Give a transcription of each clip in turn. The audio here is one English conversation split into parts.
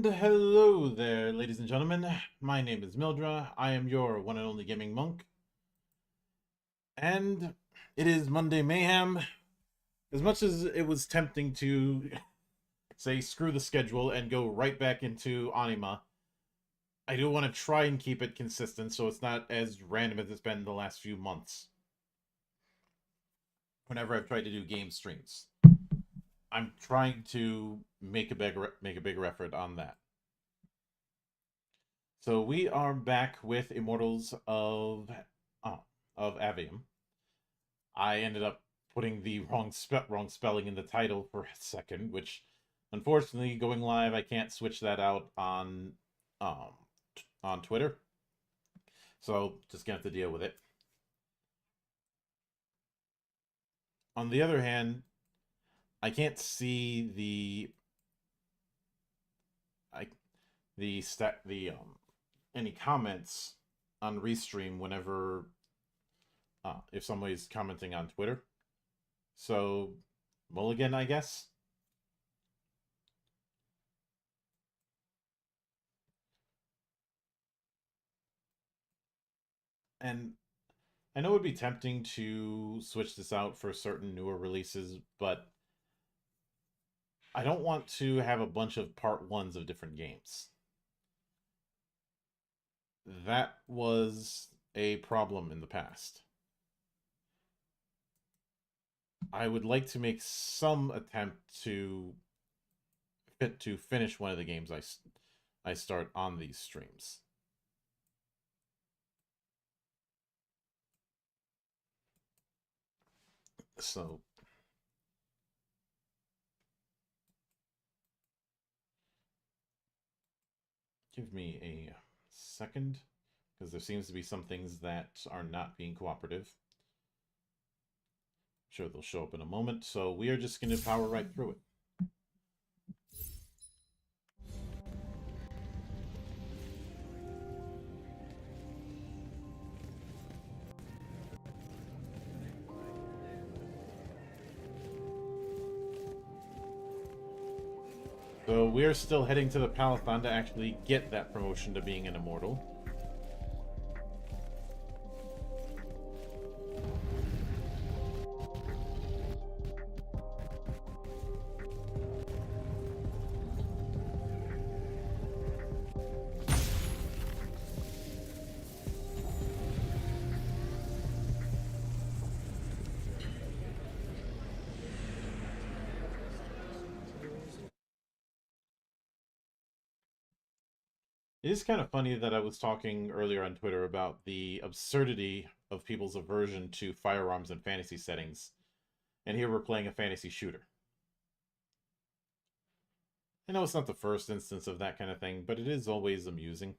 And hello there, ladies and gentlemen. My name is Mildra. I am your one and only gaming monk. And it is Monday Mayhem. As much as it was tempting to say screw the schedule and go right back into Anima, I do want to try and keep it consistent so it's not as random as it's been the last few months. Whenever I've tried to do game streams, I'm trying to make a bigger effort on that. So we are back with Immortals of Aveum. I ended up putting the wrong spelling in the title for a second, which unfortunately going live I can't switch that out on Twitter. So just gonna have to deal with it. On the other hand, I can't see any comments on Restream whenever if somebody's commenting on Twitter. So mulligan, I guess. And I know it would be tempting to switch this out for certain newer releases, but I don't want to have a bunch of part ones of different games. That was a problem in the past. I would like to make some attempt to finish one of the games I start on these streams. So give me a second, because there seems to be some things that are not being cooperative. Sure, they'll show up in a moment, so we are just going to power right through it. So we're still heading to the Palathon to actually get that promotion to being an immortal. It is kind of funny that I was talking earlier on Twitter about the absurdity of people's aversion to firearms in fantasy settings, and here we're playing a fantasy shooter. I know it's not the first instance of that kind of thing, but it is always amusing.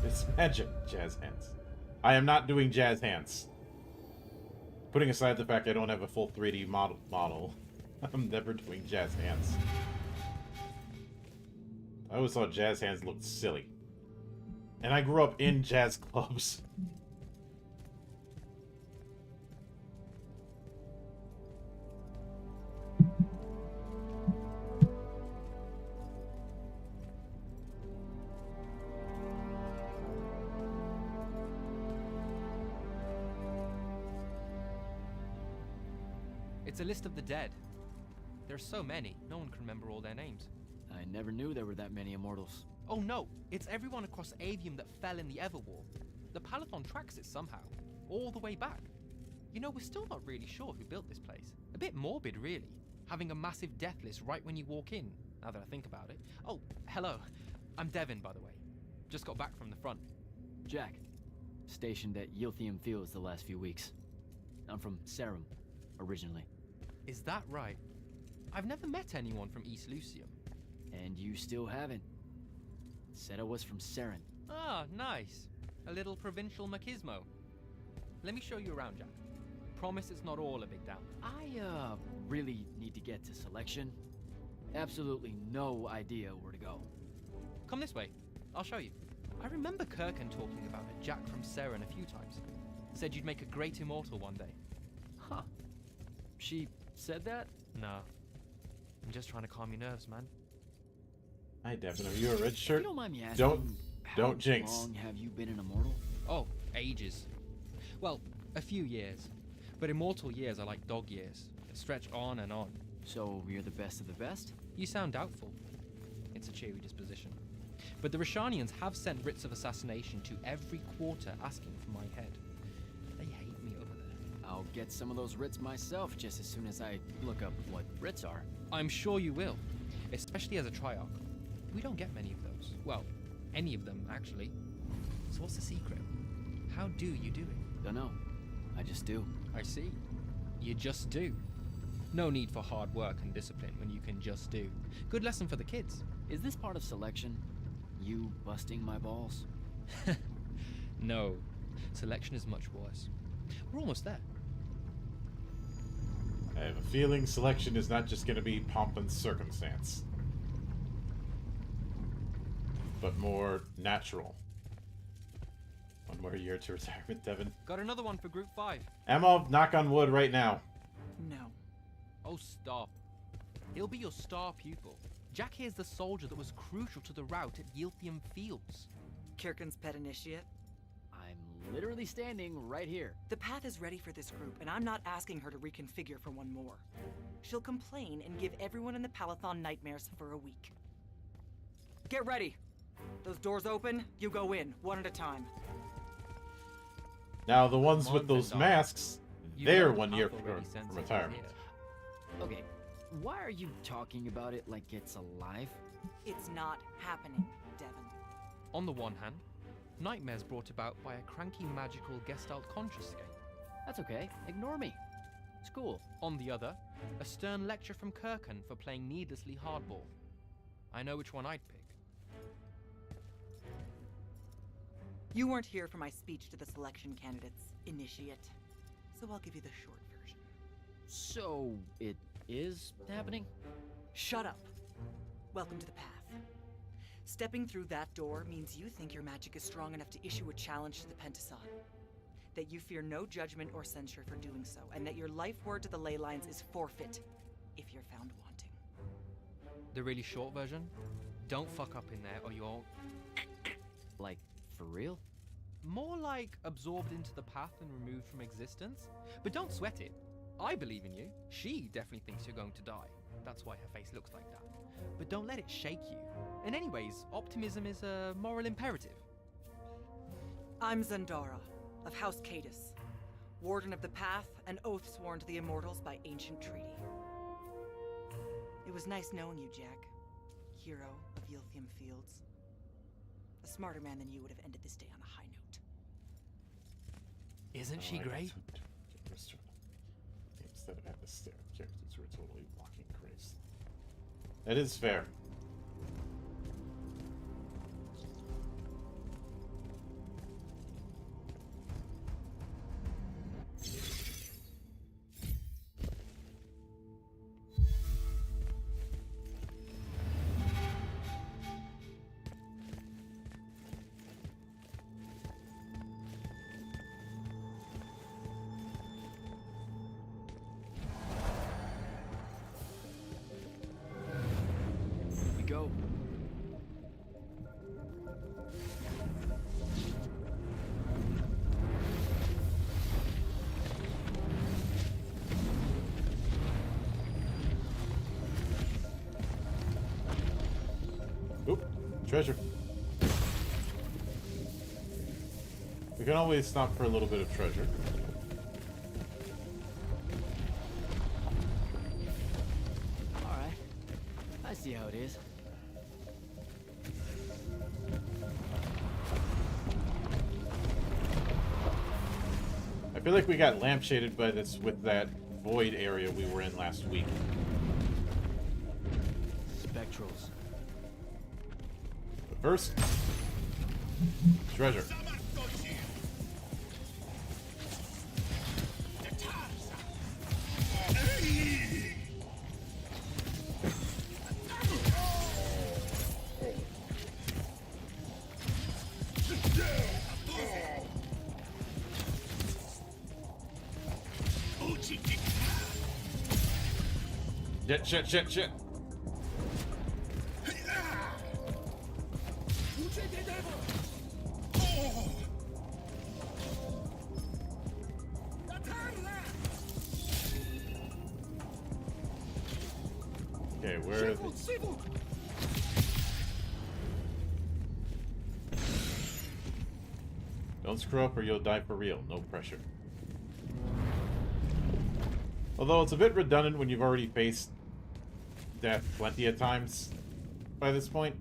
It's magic, jazz hands. I am not doing jazz hands. Putting aside the fact I don't have a full 3D model, I'm never doing jazz hands. I always thought jazz hands looked silly. And I grew up in jazz clubs. It's a list of the dead. There's so many, no one can remember all their names. I never knew there were that many Immortals. Oh no, it's everyone across Aveum that fell in the Everwar. The Palathon tracks it somehow, all the way back. You know, we're still not really sure who built this place. A bit morbid, really, having a massive death list right when you walk in, now that I think about it. Oh, hello. I'm Devin, by the way. Just got back from the front. Jack, stationed at Yilthium Fields the last few weeks. I'm from Serum, originally. Is that right? I've never met anyone from East Lucium. And you still haven't. Said I was from Seren. Ah, nice. A little provincial machismo. Let me show you around, Jack. Promise it's not all a big down. I, really need to get to selection. Absolutely no idea where to go. Come this way. I'll show you. I remember Kirkan talking about a Jack from Seren a few times. Said you'd make a great immortal one day. Huh. She said that? Nah. I'm just trying to calm your nerves, man. Hi, Devin. Are you a red If shirt? you don't mind me asking, Don't how jinx. long have you been an immortal? Oh, ages. Well, a few years. But immortal years are like dog years. They stretch on and on. So you're the best of the best? You sound doubtful. It's a cheery disposition. But the Rashanians have sent writs of assassination to every quarter asking for my head. They hate me over there. I'll get some of those writs myself just as soon as I look up what writs are. I'm sure you will, especially as a Triarch. We don't get many of those. Well, any of them, actually. So what's the secret? How do you do it? Dunno. I just do. I see. You just do. No need for hard work and discipline when you can just do. Good lesson for the kids. Is this part of selection? You busting my balls? No. Selection is much worse. We're almost there. I have a feeling selection is not just going to be pomp and circumstance, but more natural. One more year to retirement, Devin. Got another one for Group 5. Emma, knock on wood right now. No. Oh, stop. He'll be your star pupil. Jack here's the soldier that was crucial to the rout at Yilthium Fields. Kirkin's pet initiate. I'm literally standing right here. The path is ready for this group, and I'm not asking her to reconfigure for one more. She'll complain and give everyone in the Palathon nightmares for a week. Get ready. Those doors open, you go in, one at a time. Now, the ones Come with on, those Zendar. masks, You they're know the 1 year path from already sends from it retirement. here. Okay, why are you talking about it like it's alive? It's not happening, Devin. On the one hand, nightmares brought about by a cranky magical Gestalt consciouscape. That's okay. Ignore me. It's cool. On the other, a stern lecture from Kirkin for playing needlessly hardball. I know which one I'd pick. You weren't here for my speech to the selection candidates, initiate. So I'll give you the short version. So, it is happening? Shut up. Welcome to the path. Stepping through that door means you think your magic is strong enough to issue a challenge to the Pentason. That you fear no judgment or censure for doing so, and that your life word to the ley lines is forfeit if you're found wanting. The really short version? Don't fuck up in there or you'll... Like, for real? More like absorbed into the path and removed from existence. But don't sweat it. I believe in you. She definitely thinks you're going to die. That's why her face looks like that. But don't let it shake you. And anyways, optimism is a moral imperative. I'm Zendara, of House Cadus, Warden of the Path, and oath sworn to the Immortals by ancient treaty. It was nice knowing you, Jack. Hero of Yilthium Fields. A smarter man than you would have ended this day on a high note. Isn't she I got great? to restore them. Instead of having to stare at characters who are totally blocking Grace. That is fair. Here we go. Oop, treasure. We can always stop for a little bit of treasure. Alright. I see how it is. I feel like we got lampshaded by this with that void area we were in last week. Spectrals. But first, treasure. Shit, shit, shit, shit. Okay, where are they? Don't screw up or you'll die for real. No pressure. Although it's a bit redundant when you've already faced death plenty of times by this point.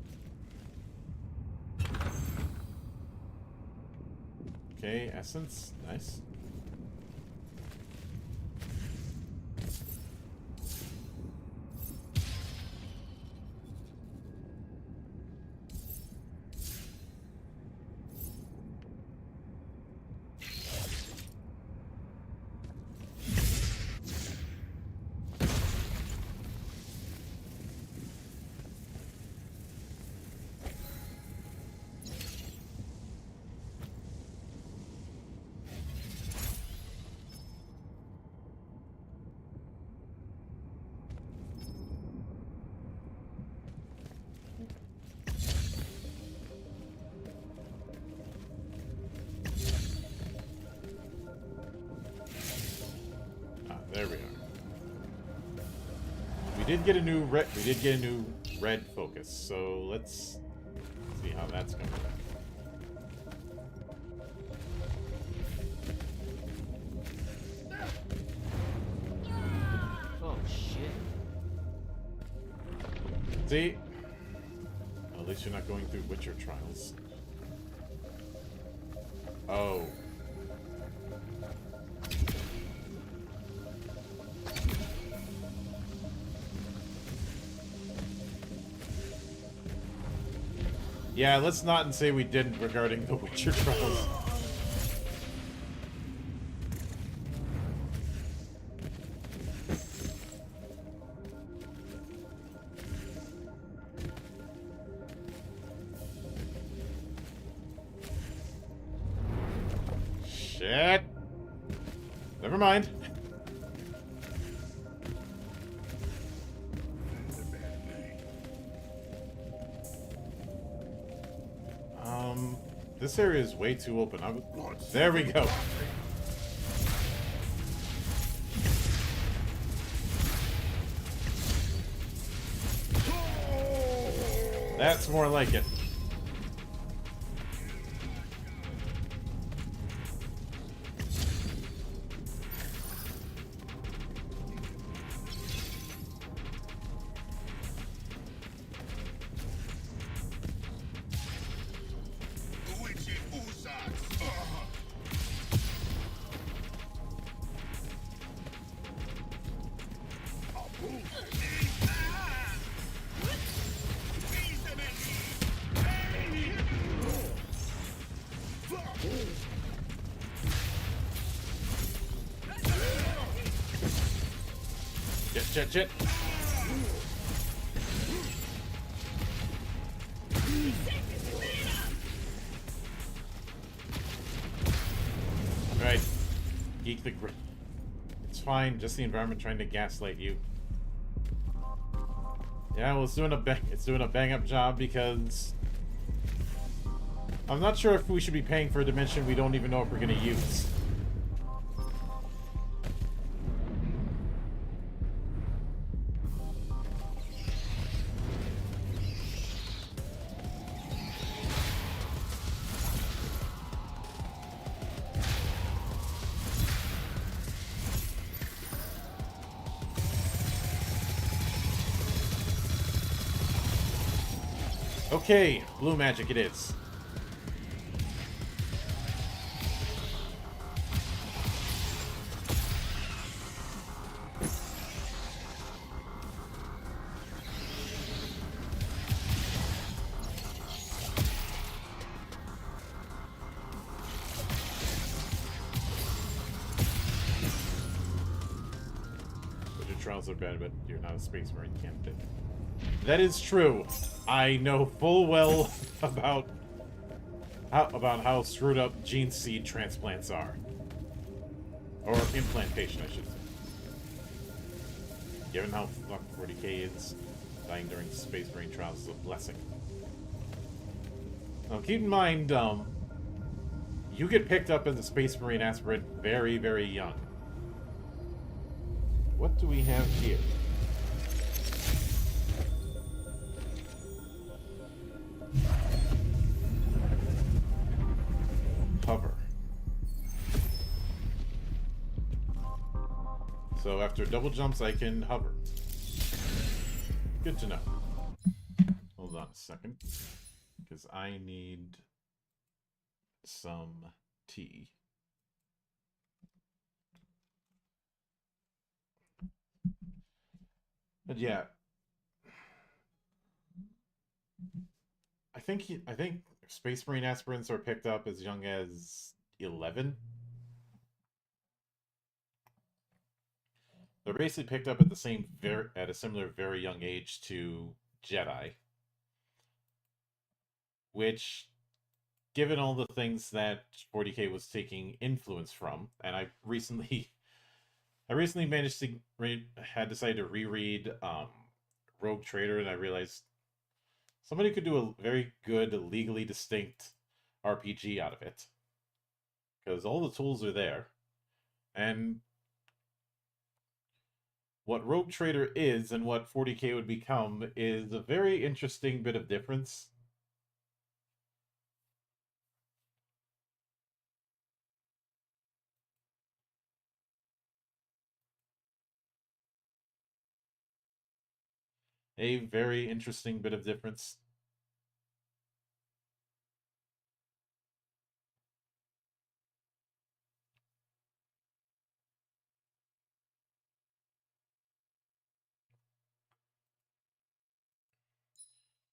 Okay, essence. Nice. There we are. We did get a new red focus, so let's see how that's going. Oh shit. See? At least you're not going through Witcher trials. Oh. Yeah, let's not say we didn't regarding the Witcher trials. Shit. Never mind. This area is way too open. There we go. That's more like it. Shit. Right. Geek the grip. It's fine, just the environment trying to gaslight you. Yeah, well, it's doing a bang up job because I'm not sure if we should be paying for a dimension we don't even know if we're gonna use. Okay, blue magic it is. Your trials are bad, but you're not a space marine candidate. That is true. I know full well about how screwed up gene seed transplants are. Or implantation, I should say. Given how fucked 40k is, dying during Space Marine trials is a blessing. Now keep in mind, you get picked up as a Space Marine aspirant very, very young. What do we have here? Hover. So after double jumps, I can hover. Good to know. Hold on a second, because I need some tea. But yeah, I think Space Marine aspirants are picked up as young as 11. They're basically picked up at the at a similar very young age to Jedi, which, given all the things that 40k was taking influence from, and I recently managed to had decided to reread Rogue Trader, and I realized somebody could do a very good legally distinct RPG out of it, because all the tools are there, and what Rogue Trader is and what 40k would become is a very interesting bit of difference. A very interesting bit of difference.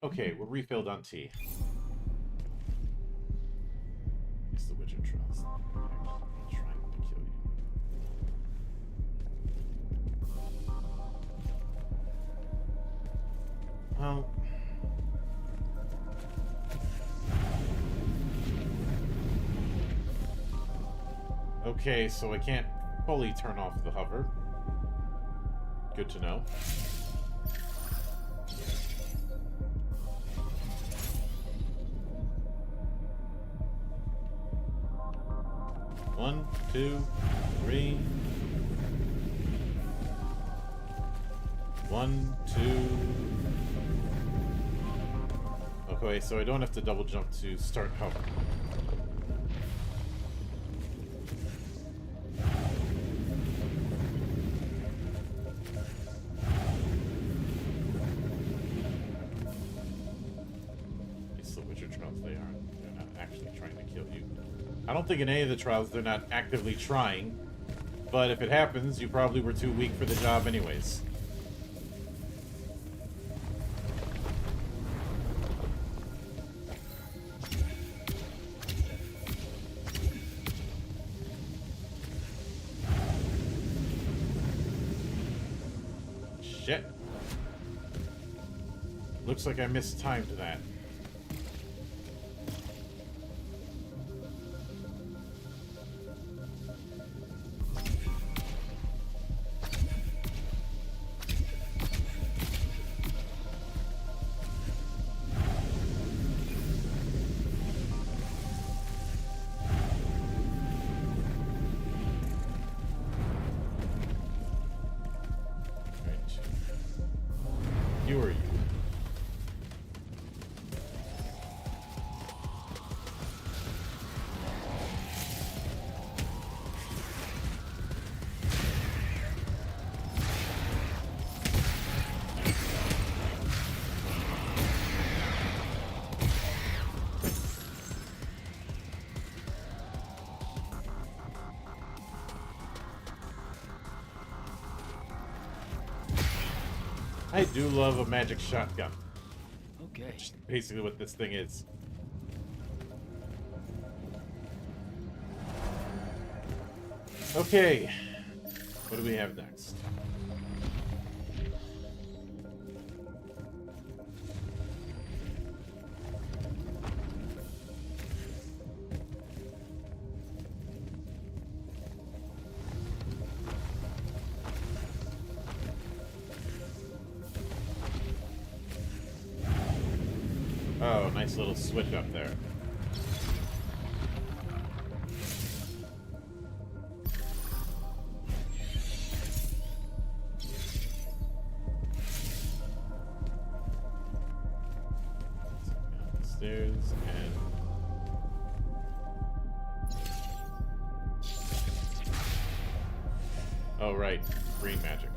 Okay, we're refilled on tea. It's the Witcher Trust. I'm trying to kill you. Well, okay, so I can't fully turn off the hover. Good to know. One, two, three. 1, 2. Okay, so I don't have to double jump to start hover. It's the Witcher trials, they're not actually trying to kill you. I don't think in any of the trials they're not actively trying, but if it happens, you probably were too weak for the job anyways. Shit. Looks like I mistimed that. You are you. I do love a magic shotgun. Okay. Which is basically what this thing is. Okay. What do we have next? nice little switch up there. Stairs and oh right, green magic.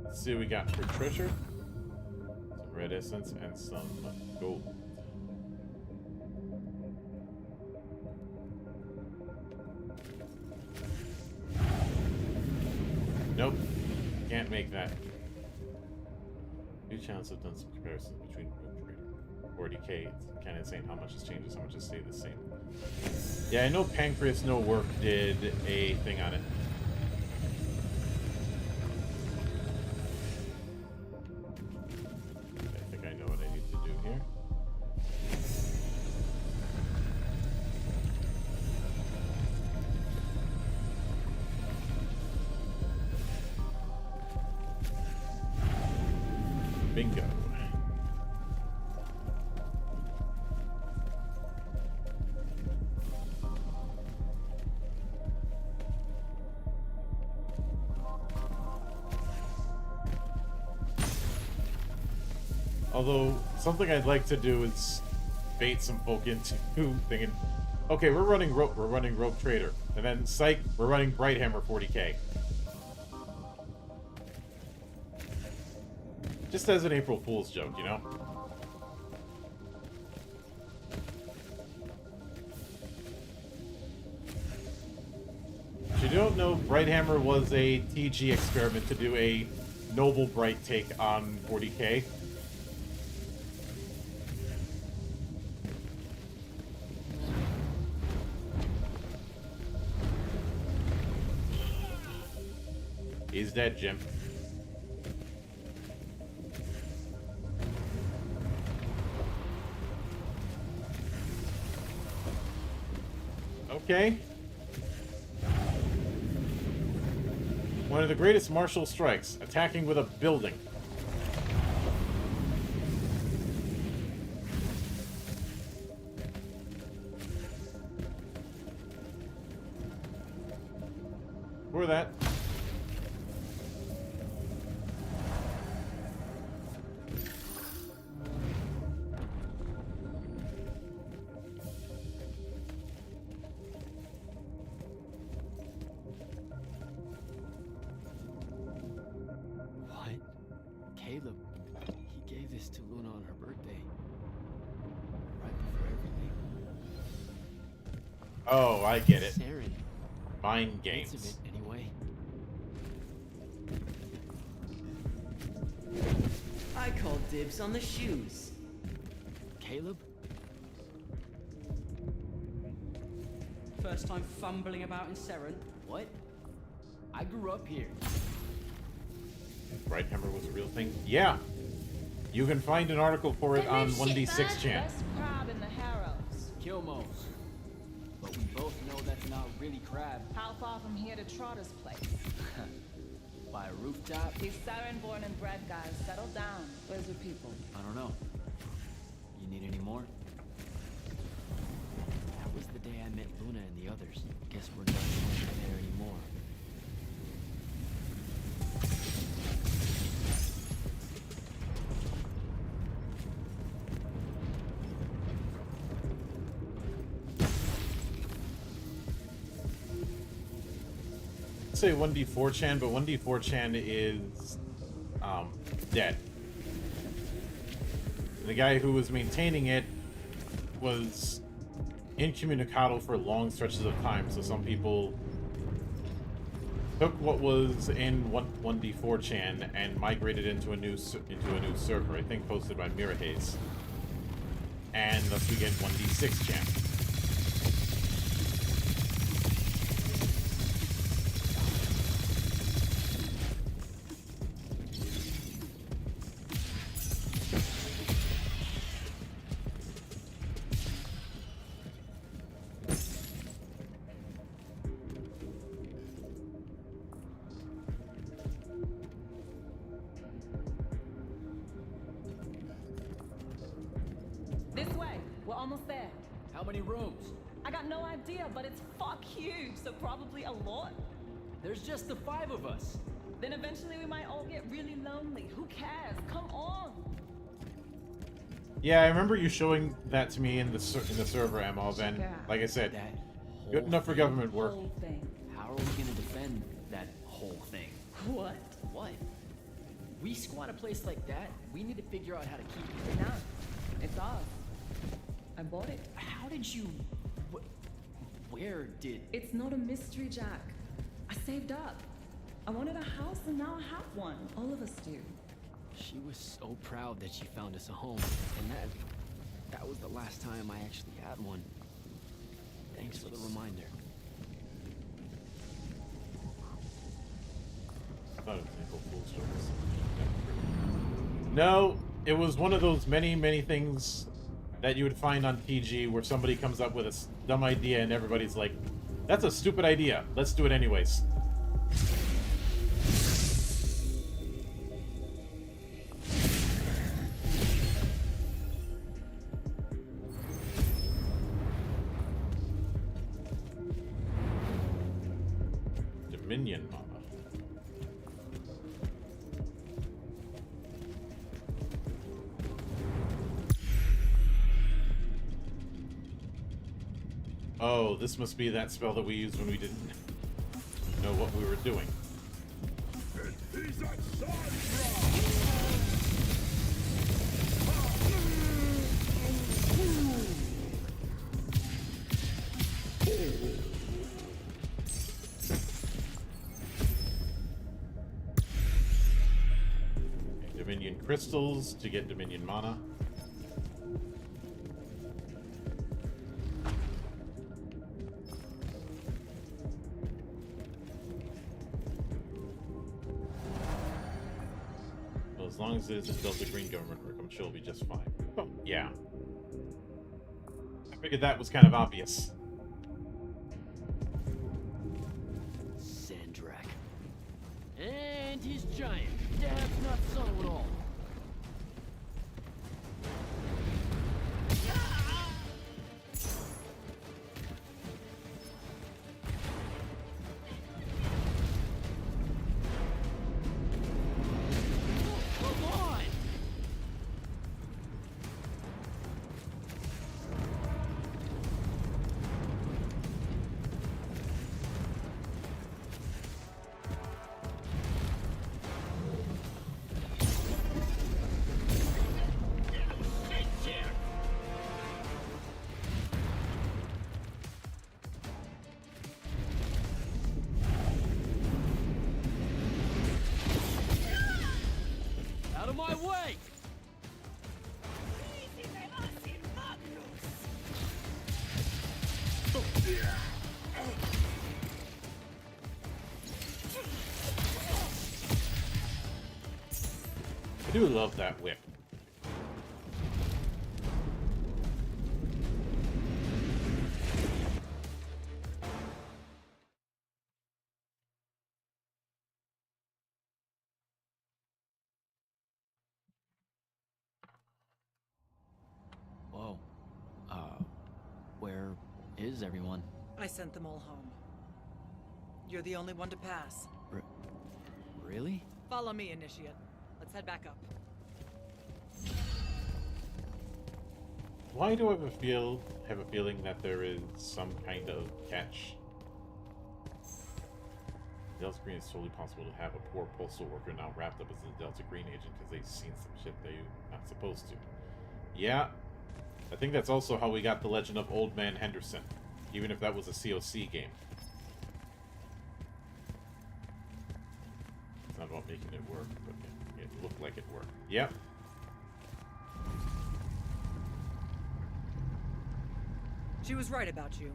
Let's see what we got for treasure. Some red essence and some gold. Nope. Can't make that. New channels have done some comparisons between Rogue Trader. 40k. It's kind of insane how much has changed, how much has stayed the same. Yeah, I know Pancreas No Work did a thing on it. Bingo. Although, something I'd like to do is bait some folk into thinking, okay, we're running Rogue Trader, and then psych, we're running Brighthammer 40k. Just as an April Fool's joke, you know? If you don't know, Brighthammer was a TG experiment to do a Noble Bright take on 40k. He's dead, Jim. Okay. One of the greatest martial strikes, attacking with a building. For that. Caleb, he gave this to Luna on her birthday. Right before everything. Oh, I get it. Saren. Mind games. Bits of it, anyway. I call dibs on the shoes. Caleb? First time fumbling about in Seren. What? I grew up here. Brighthammer was a real thing? Yeah. You can find an article for it on 1d6 Chan. Best crab in the Harrows. Kilmos. But we both know that's not really crab. How far from here to Trotter's place? By a rooftop? These Siren-born and bred guys, settle down. Where's the people? I don't know. You need any more? That was the day I met Luna and the others. Guess we're not there anymore. Say 1d4 Chan, but 1d4 Chan is dead. The guy who was maintaining it was incommunicado for long stretches of time, so some people took what was in 1d4 Chan and migrated into a new server, I think hosted by Mirahaze. And thus we get 1d6 Chan. almost there. How many rooms? I got no idea, but it's fuck huge, so probably a lot. There's just the 5 of us. Then eventually we might all get really lonely. Who cares? Come on. Yeah, I remember you showing that to me in the server, Emma, and Yeah. like I said, That good whole enough for thing. government work. Whole thing. How are we gonna defend that whole thing? What? What? We squat a place like that, we need to figure out how to keep it. Nah, it's ours. I bought it. How did you... Where did... It's not a mystery, Jack. I saved up. I wanted a house and now I have one. All of us do. She was so proud that she found us a home, and that was the last time I actually had one. Thanks for the reminder. I thought it was April Fool's jokes. No, it was one of those many things that you would find on TG where somebody comes up with a dumb idea and everybody's like, that's a stupid idea. Let's do it anyways. Dominion Mama. Oh, this must be that spell that we used when we didn't know what we were doing. Dominion crystals to get Dominion mana. Well, as long as it isn't Delta Green government work, I'm sure it'll be just fine. Oh, yeah. I figured that was kind of obvious. Sandrak. And he's giant. That's not subtle at all. Come on! Out of my way! I do love that whip. Whoa. Where is everyone? I sent them all home. You're the only one to pass. Really? Follow me, Initiate. Let's head back up. Why do I have a feeling that there is some kind of catch? Delta Green, it's totally possible to have a poor postal worker now wrapped up as a Delta Green agent because they've seen some shit they're not supposed to. Yeah, I think that's also how we got the legend of Old Man Henderson, even if that was a COC game. It's not about making it work, but it looked like it worked. Yep. She was right about you.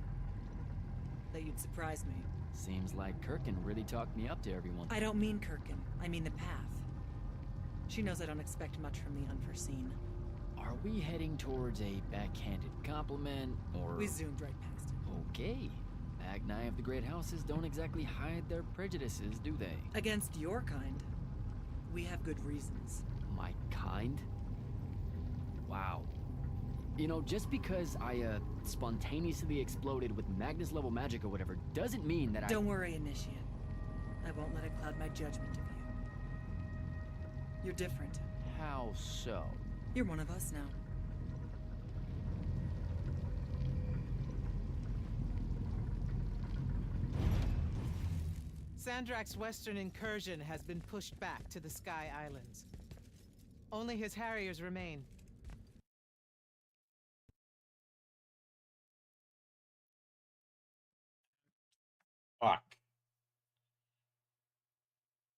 That you'd surprise me. Seems like Kirkin really talked me up to everyone. I don't mean Kirkin. I mean the path. She knows I don't expect much from the unforeseen. Are we heading towards a backhanded compliment, or... We zoomed right past it. Okay. Magni of the Great Houses don't exactly hide their prejudices, do they? Against your kind, we have good reasons. My kind? Wow. You know, just because I, spontaneously exploded with Magnus-level magic or whatever, doesn't mean that Don't worry, Initiate. I won't let it cloud my judgment of you. You're different. How so? You're one of us now. Sandrak's western incursion has been pushed back to the Sky Islands. Only his Harriers remain. Fuck.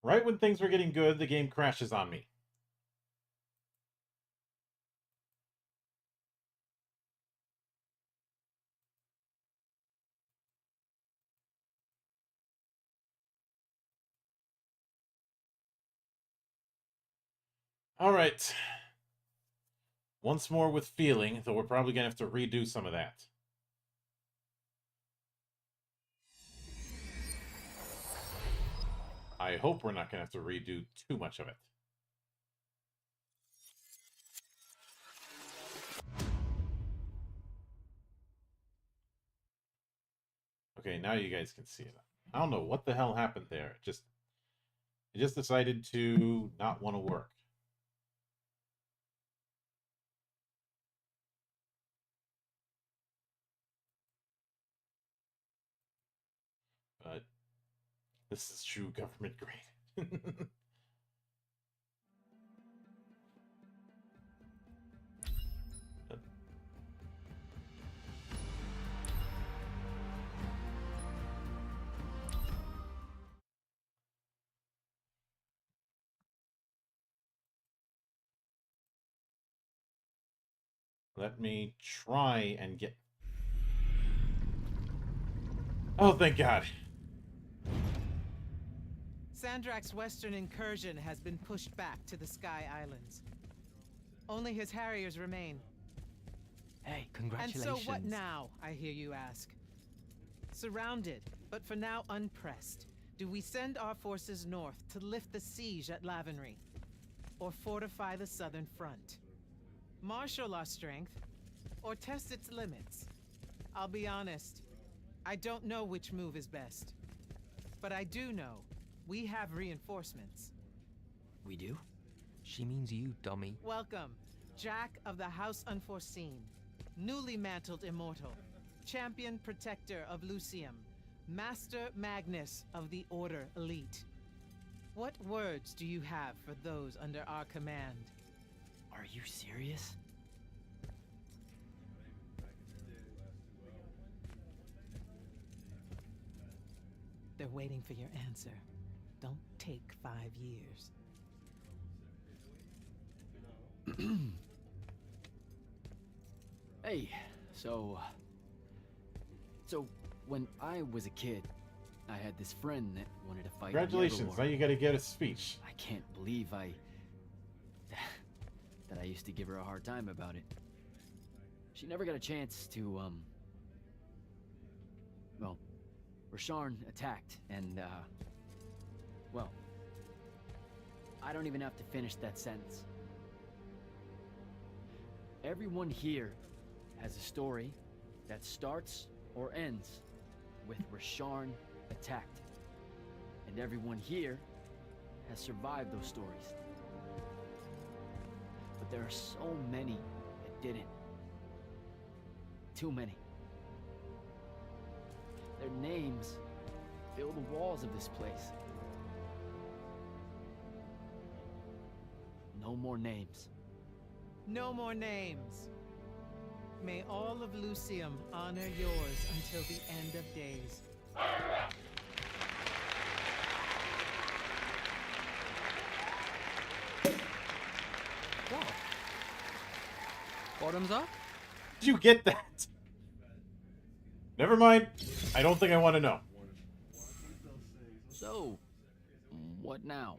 Right when things were getting good, the game crashes on me. All right. Once more with feeling, though we're probably going to have to redo some of that. I hope we're not going to have to redo too much of it. Okay, now you guys can see it. I don't know what the hell happened there. It just decided to not want to work. But this is true government grade. Let me try and get... Oh, thank God. Sandrak's western incursion has been pushed back to the Sky Islands. Only his Harriers remain. Hey, And congratulations. so what now, I hear you ask? Surrounded, but for now unpressed, do we send our forces north to lift the siege at Lavenry? Or fortify the southern front? Marshal our strength, or test its limits? I'll be honest, I don't know which move is best. But I do know we have reinforcements. We do? She means you, dummy. Welcome, Jack of the House Unforeseen, newly mantled Immortal, champion protector of Lucium, Master Magnus of the Order Elite. What words do you have for those under our command? Are you serious? They're waiting for your answer. Don't take 5 years. Hey, so when I was a kid, I had this friend that wanted to fight. Congratulations, now you gotta get a speech. I can't believe that I used to give her a hard time about it. She never got a chance to, well, Rasharn attacked, and, well, I don't even have to finish that sentence. Everyone here has a story that starts or ends with Rasharn attacked. And everyone here has survived those stories. But there are so many that didn't. Too many. Their names fill the walls of this place. No more names. No more names. May all of Lucium honor yours until the end of days. What? Bottoms up? Did you get that? Never mind. I don't think I want to know. So, what now?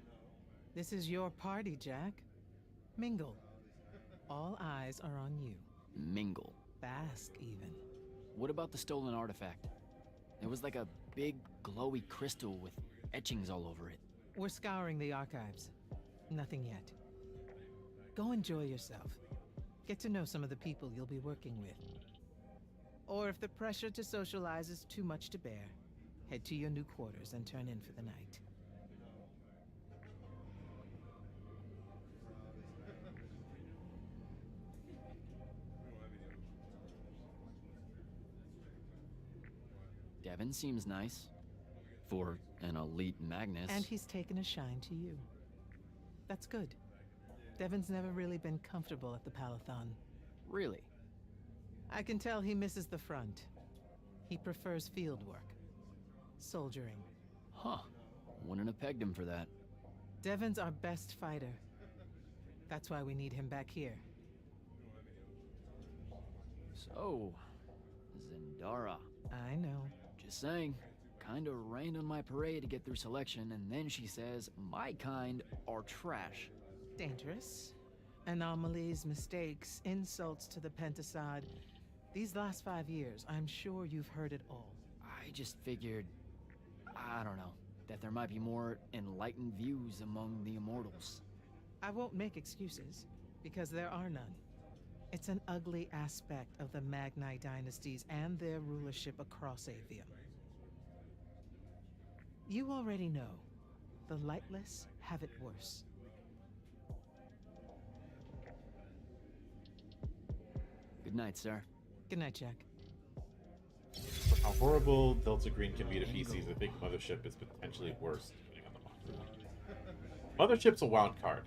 This is your party, Jack. Mingle. All eyes are on you. Mingle. Bask, even. What about the stolen artifact? It was like a big, glowy crystal with etchings all over it. We're scouring the archives. Nothing yet. Go enjoy yourself. Get to know some of the people you'll be working with. Or if the pressure to socialize is too much to bear, head to your new quarters and turn in for the night. Devin seems nice. For an elite Magnus. And he's taken a shine to you. That's good. Devin's never really been comfortable at the Palathon. Really? I can tell he misses the front. He prefers field work. Soldiering. Huh. Wouldn't have pegged him for that. Devin's our best fighter. That's why we need him back here. So, Zendara. I know. Just saying. Kinda rained on my parade to get through selection, and then she says my kind are trash. Dangerous. Anomalies, mistakes, insults to the Pentasod. These last 5 years, I'm sure you've heard it all. I just figured, I don't know, that there might be more enlightened views among the Immortals. I won't make excuses, because there are none. It's an ugly aspect of the Magni dynasties and their rulership across Aveum. You already know, the lightless have it worse. Good night, sir. Good night, Jack. For how horrible Delta Green can be to PCs, I think Mothership is potentially worse, depending on the model. Mothership's a wild card.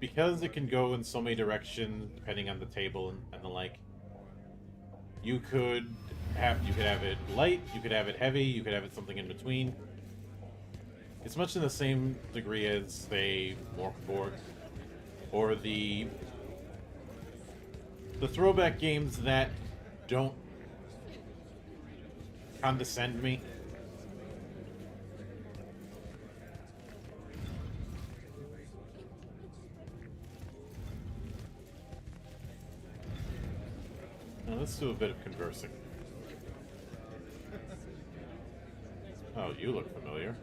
Because it can go in so many directions, depending on the table and the like. You could have it light, you could have it heavy, you could have it something in between. It's much in the same degree as, say, Morkborg, or the throwback games that don't condescend me. Now let's do a bit of conversing. Oh, you look familiar.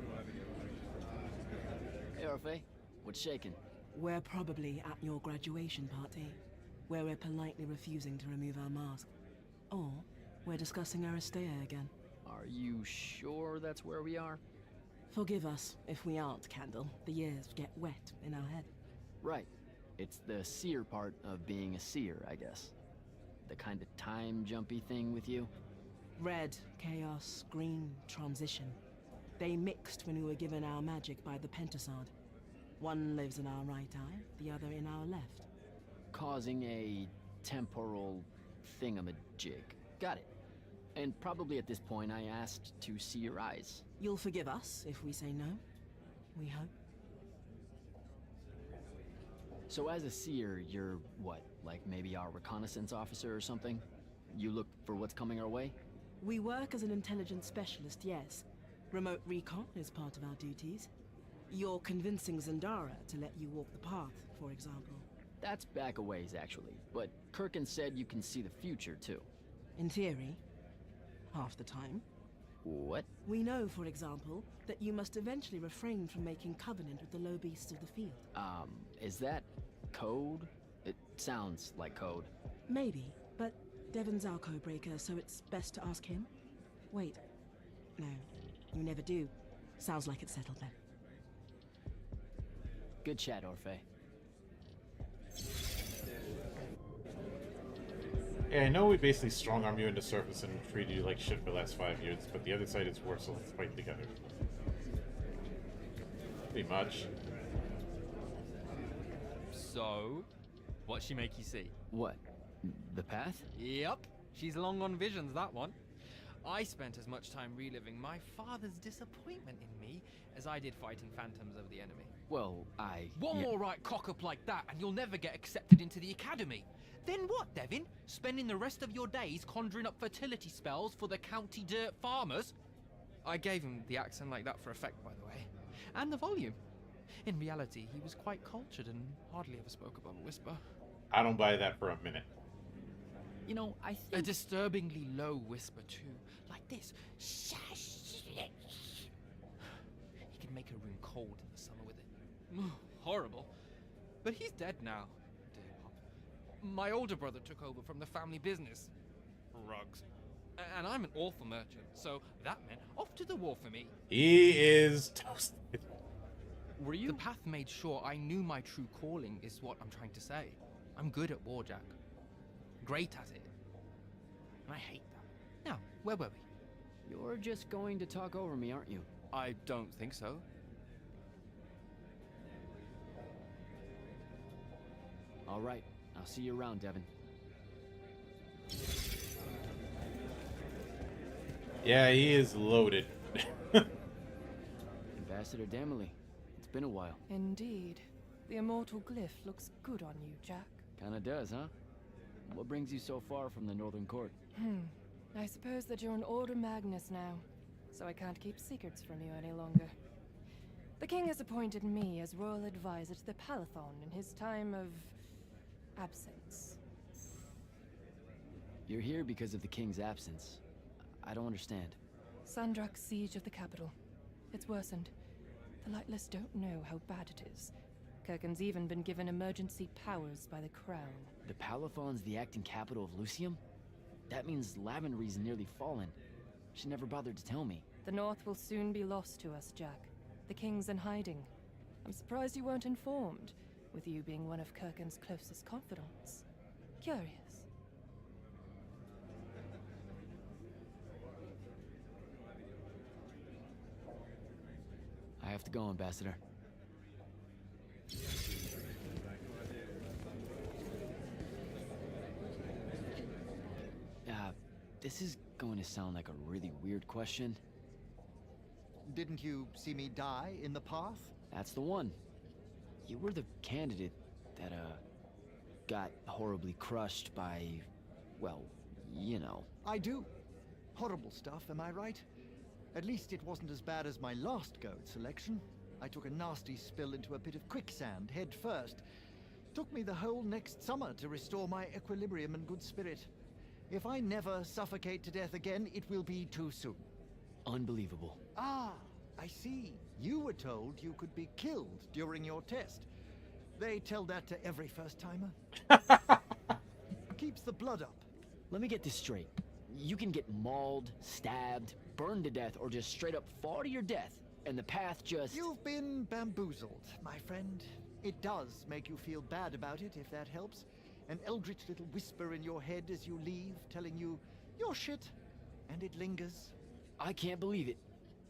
Hey, Orphe. What's shaking? We're probably at your graduation party, where we're politely refusing to remove our mask. Or we're discussing Aristea again. Are you sure that's where we are? Forgive us if we aren't, Candle. The years get wet in our head. Right. It's the seer part of being a seer, I guess. The kind of time-jumpy thing with you. Red, chaos, green, transition. They mixed when we were given our magic by the Pentasod. One lives in our right eye, the other in our left. Causing a temporal thingamajig. Got it. And probably at this point I asked to see your eyes. You'll forgive us if we say no? We hope. So as a seer, you're what? Like maybe our reconnaissance officer or something? You look for what's coming our way? We work as an intelligence specialist, yes. Remote recon is part of our duties. You're convincing Zendara to let you walk the path, for example. That's back a ways, actually. But Kirkin said you can see the future, too. In theory. Half the time. What? We know, for example, that you must eventually refrain from making covenant with the low beasts of the field. Is that code? It sounds like code. Maybe, but Devin's our codebreaker, so it's best to ask him. Wait. No, you never do. Sounds like it's settled then. Good chat, Orphe. Yeah, I know we basically strong-arm you into surface and treated you like shit for the last 5 years, but the other side is worse, so let's fight together. Pretty much. So, what'd she make you see? What? The path? Yep, she's long on visions, that one. I spent as much time reliving my father's disappointment in me as I did fighting phantoms of the enemy. Well, One yeah. more right cock-up like that and you'll never get accepted into the academy. Then what, Devin? Spending the rest of your days conjuring up fertility spells for the county dirt farmers? I gave him the accent like that for effect, by the way. And the volume. In reality, he was quite cultured and hardly ever spoke above a whisper. I don't buy that for a minute. You know, I think... A disturbingly low whisper, too. Like this. He could make a room cold in the summer with it. Horrible. But he's dead now, dear Pop. My older brother took over from the family business. Rugs. And I'm an awful merchant, so that meant off to the war for me. He is toasted. Were you? The path made sure I knew my true calling, is what I'm trying to say. I'm good at war, Jack. Great at it. And I hate that. Now, where were we? You're just going to talk over me, aren't you? I don't think so. All right, I'll see you around, Devin. Yeah, he is loaded. Ambassador Damley, it's been a while. Indeed. The immortal glyph looks good on you, Jack. Kinda does, huh? What brings you so far from the Northern Court? I suppose that you're an Order Magnus now, so I can't keep secrets from you any longer. The king has appointed me as royal advisor to the Palathon in his time of absence. You're here because of the king's absence. I don't understand. Sandrak's siege of the capital. It's worsened. The Lightless don't know how bad it is. Kirkhan's even been given emergency powers by the crown. The Palathon's the acting capital of Lucium? That means Lavenry's nearly fallen. She never bothered to tell me. The North will soon be lost to us, Jack. The king's in hiding. I'm surprised you weren't informed, with you being one of Kirkhan's closest confidants. Curious. I have to go, Ambassador. This is going to sound like a really weird question. Didn't you see me die in the path? That's the one. You were the candidate that, got horribly crushed by, well, you know. I do. Horrible stuff, am I right? At least it wasn't as bad as my last go at selection. I took a nasty spill into a pit of quicksand head first. Took me the whole next summer to restore my equilibrium and good spirit. If I never suffocate to death again, it will be too soon. Unbelievable. Ah, I see. You were told you could be killed during your test. They tell that to every first-timer. Keeps the blood up. Let me get this straight. You can get mauled, stabbed, burned to death, or just straight up fall to your death, and the path just... You've been bamboozled, my friend. It does make you feel bad about it, if that helps. An eldritch little whisper in your head as you leave, telling you, you're shit, and it lingers. I can't believe it.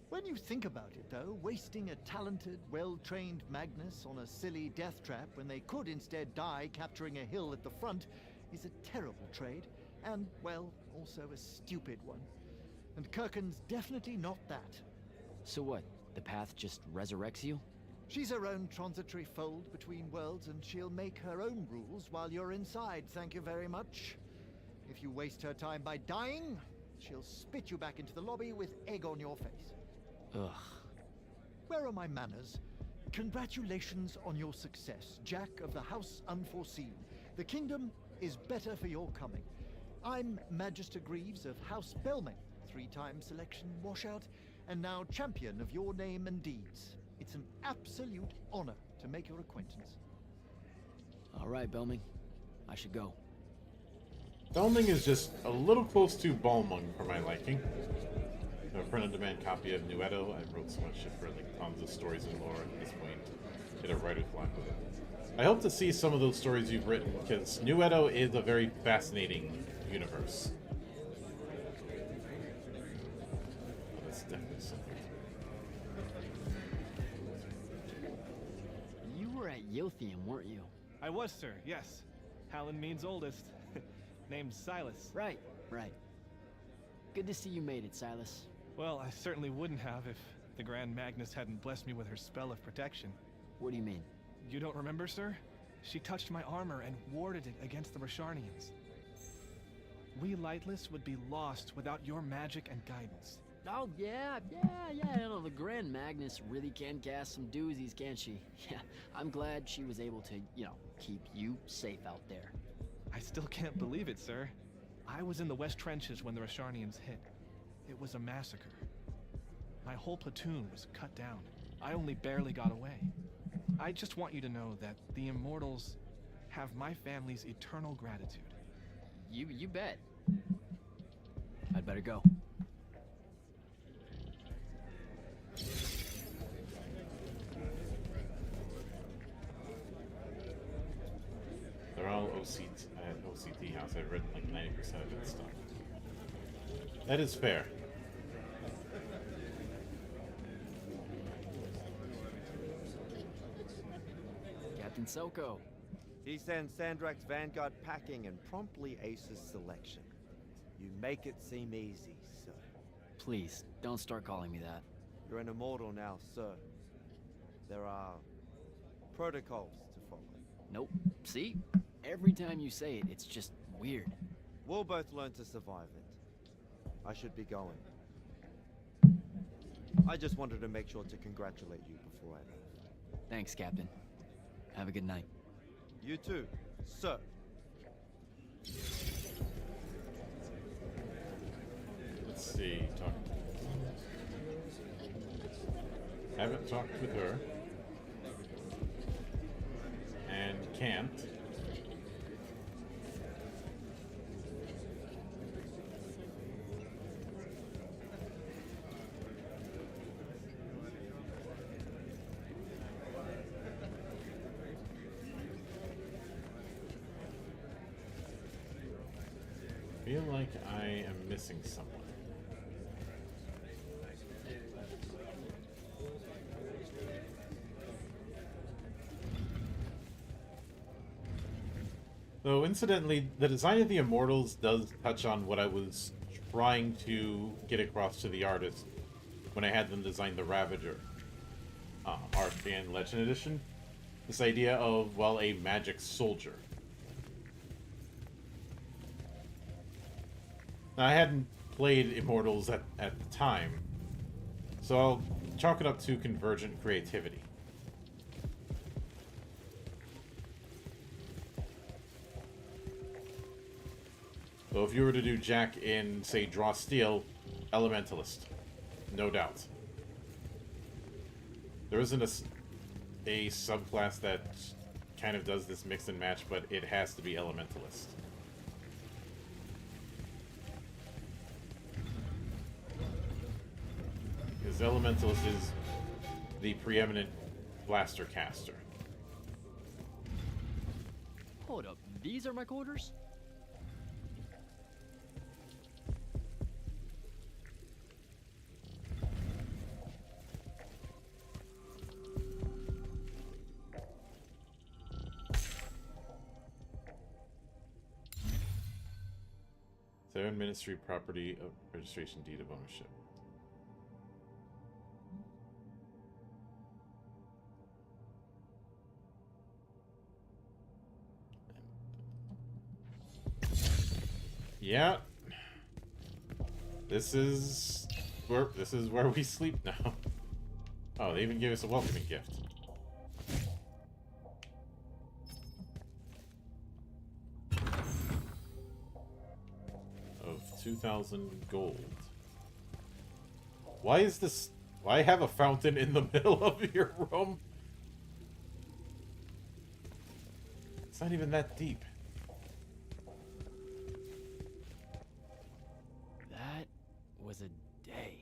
When you think about it, though, wasting a talented, well-trained Magnus on a silly death trap when they could instead die capturing a hill at the front is a terrible trade, and, well, also a stupid one. And Kirkhan's definitely not that. So what? The path just resurrects you? She's her own transitory fold between worlds, and she'll make her own rules while you're inside, thank you very much. If you waste her time by dying, she'll spit you back into the lobby with egg on your face. Ugh. Where are my manners? Congratulations on your success, Jack of the House Unforeseen. The kingdom is better for your coming. I'm Magister Greaves of House Belming, 3-time selection washout, and now champion of your name and deeds. It's an absolute honor to make your acquaintance. All right, Belming. I should go. Belming is just a little close to Balmung for my liking. A print-on-demand copy of New Edo. I wrote so much shit for like tons of stories and lore at this point. Did a writer's block with it. I hope to see some of those stories you've written, because New Edo is a very fascinating universe. Oh, that's definitely something. You were at Yothium, weren't you? I was, sir, yes. Hallen means oldest. Named Silas. Right. Good to see you made it, Silas. Well, I certainly wouldn't have if the Grand Magnus hadn't blessed me with her spell of protection. What do you mean? You don't remember, sir? She touched my armor and warded it against the Rasharnians. We Lightless would be lost without your magic and guidance. Oh, yeah, no, the Grand Magnus really can cast some doozies, can't she? Yeah, I'm glad she was able to, keep you safe out there. I still can't believe it, sir. I was in the West Trenches when the Rasharnians hit. It was a massacre. My whole platoon was cut down. I only barely got away. I just want you to know that the Immortals, have my family's eternal gratitude. You bet. I'd better go. They're all OCT house. I've read like 90% of that stuff. That is fair. Captain Soko. He sends Sandrak's vanguard packing and promptly aces selection. You make it seem easy, sir. Please, don't start calling me that. You're an immortal now, sir. There are protocols to follow. Nope. See? Every time you say it, it's just weird. We'll both learn to survive it. I should be going. I just wanted to make sure to congratulate you before I left. Thanks, Captain. Have a good night. You too, sir. Let's see. Haven't talked with her. And can't. I feel like I am missing someone. Though, incidentally, the design of the Immortals does touch on what I was trying to get across to the artist when I had them design the Ravager Arc and Legend Edition. This idea of, well, a magic soldier. Now, I hadn't played Immortals at the time, so I'll chalk it up to convergent creativity. So if you were to do Jack in, say, Draw Steel, Elementalist, no doubt. There isn't a subclass that kind of does this mix and match, but it has to be Elementalist. Because Elementalist is the preeminent blaster caster. Hold up, these are my quarters? Seven Ministry property of registration deed of ownership. Yeah. This is where we sleep now. Oh, they even gave us a welcoming gift. Of 2,000 gold. Why is this? Why have a fountain in the middle of your room? It's not even that deep. That was a day.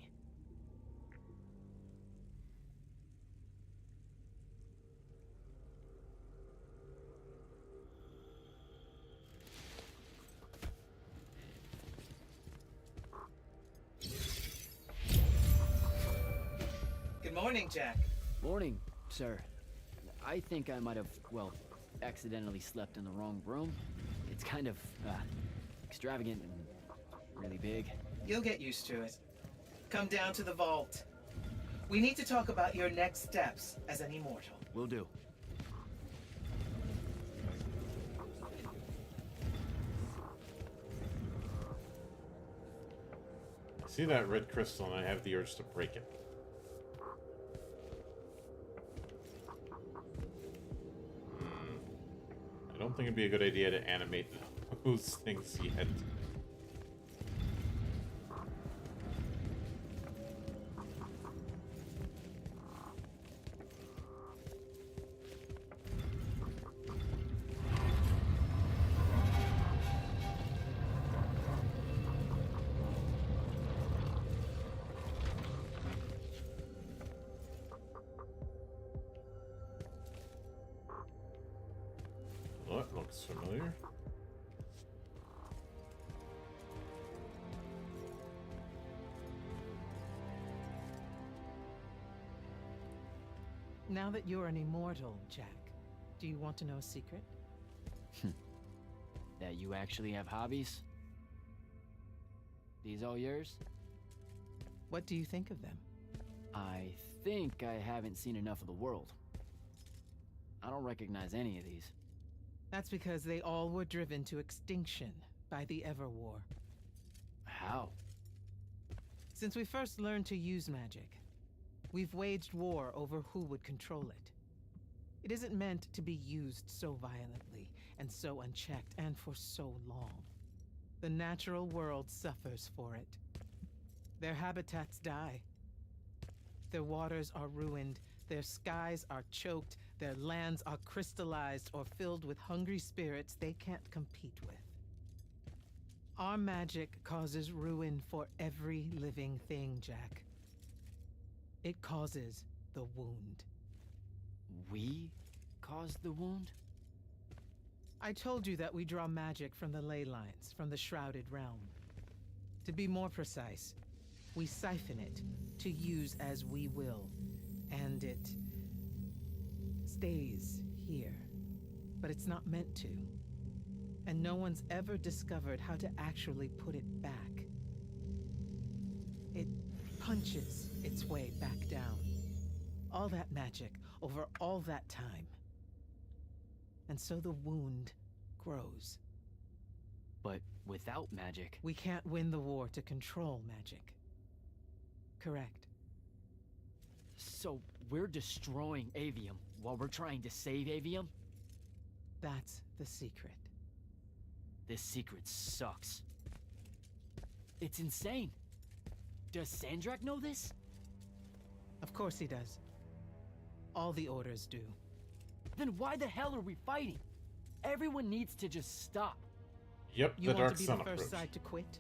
Good morning, Jack. Morning, sir. I think I might have, well, accidentally slept in the wrong room. It's kind of, extravagant and really big. You'll get used to it. Come down to the vault. We need to talk about your next steps as an immortal. Will do. I see that red crystal and I have the urge to break it. I don't think it'd be a good idea to animate those things yet. That looks familiar. Now that you're an immortal, Jack, do you want to know a secret? That you actually have hobbies? These all yours? What do you think of them? I think I haven't seen enough of the world. I don't recognize any of these. That's because they all were driven to extinction by the Everwar. How? Since we first learned to use magic, we've waged war over who would control it. It isn't meant to be used so violently and so unchecked and for so long. The natural world suffers for it. Their habitats die. Their waters are ruined, their skies are choked, their lands are crystallized or filled with hungry spirits they can't compete with. Our magic causes ruin for every living thing, Jack. It causes the wound. We caused the wound? I told you that we draw magic from the ley lines, from the Shrouded Realm. To be more precise, we siphon it to use as we will, and it stays here. But it's not meant to. And no one's ever discovered how to actually put it back. It punches its way back down. All that magic over all that time. And so the wound grows. But without magic... We can't win the war to control magic. Correct. So we're destroying Aveum while we're trying to save Aveum? That's the secret. This secret sucks. It's insane. Does Sandrak know this? Of course he does. All the orders do. Then why the hell are we fighting? Everyone needs to just stop. Yep, You the want Dark to be Sun the first approach. side to quit?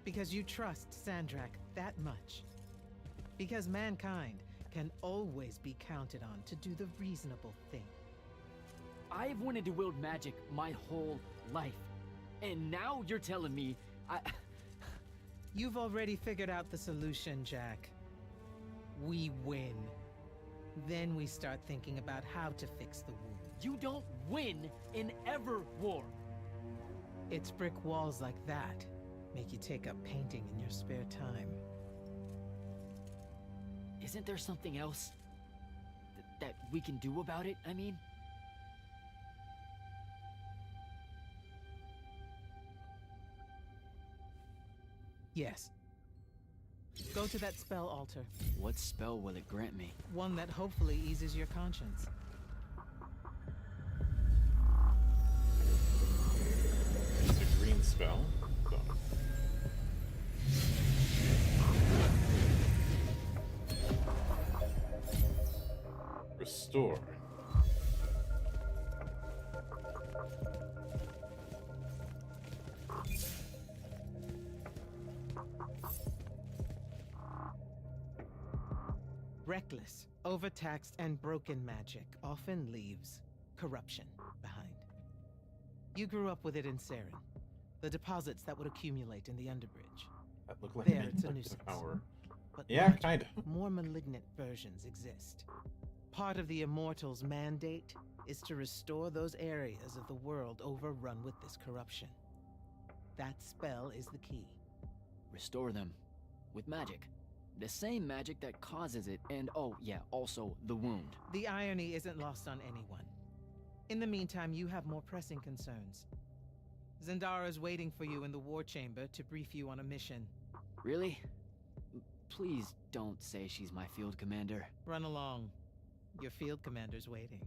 Because you trust Sandrak that much. Because mankind can always be counted on to do the reasonable thing. I've wanted to wield magic my whole life. And now you're telling me You've already figured out the solution, Jack. We win. Then we start thinking about how to fix the wound. You don't win in Everwar. It's brick walls like that make you take up painting in your spare time. Isn't there something else that we can do about it, I mean? Yes. Go to that spell altar. What spell will it grant me? One that hopefully eases your conscience. It's a green spell. Got it. Restore. Reckless, overtaxed, and broken magic often leaves corruption behind. You grew up with it in Saren, the deposits that would accumulate in the Underbridge. That looked like There, an it's a input nuisance. power. But Yeah, larger, kinda. more malignant versions exist. Part of the Immortals' mandate is to restore those areas of the world overrun with this corruption. That spell is the key. Restore them. With magic. The same magic that causes it, and oh yeah, also the wound. The irony isn't lost on anyone. In the meantime, you have more pressing concerns. Zendara's waiting for you in the war chamber to brief you on a mission. Really? Please don't say she's my field commander. Run along. Your field commander's waiting.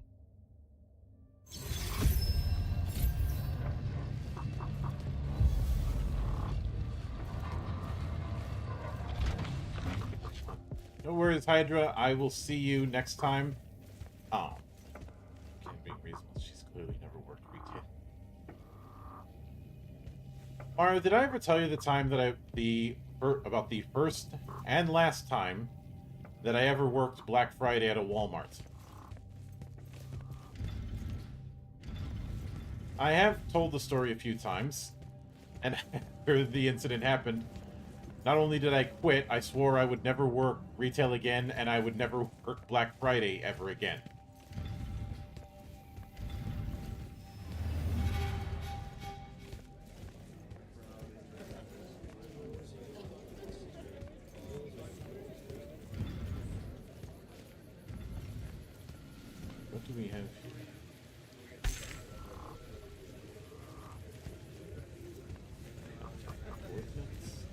No worries, Hydra. I will see you next time. Oh. Can't be reasonable. She's clearly never worked retail. Mara, did I ever tell you the time that about the first and last time that I ever worked Black Friday at a Walmart? I have told the story a few times, and after the incident happened, not only did I quit, I swore I would never work retail again, and I would never work Black Friday ever again. What do we have here? Coordinates?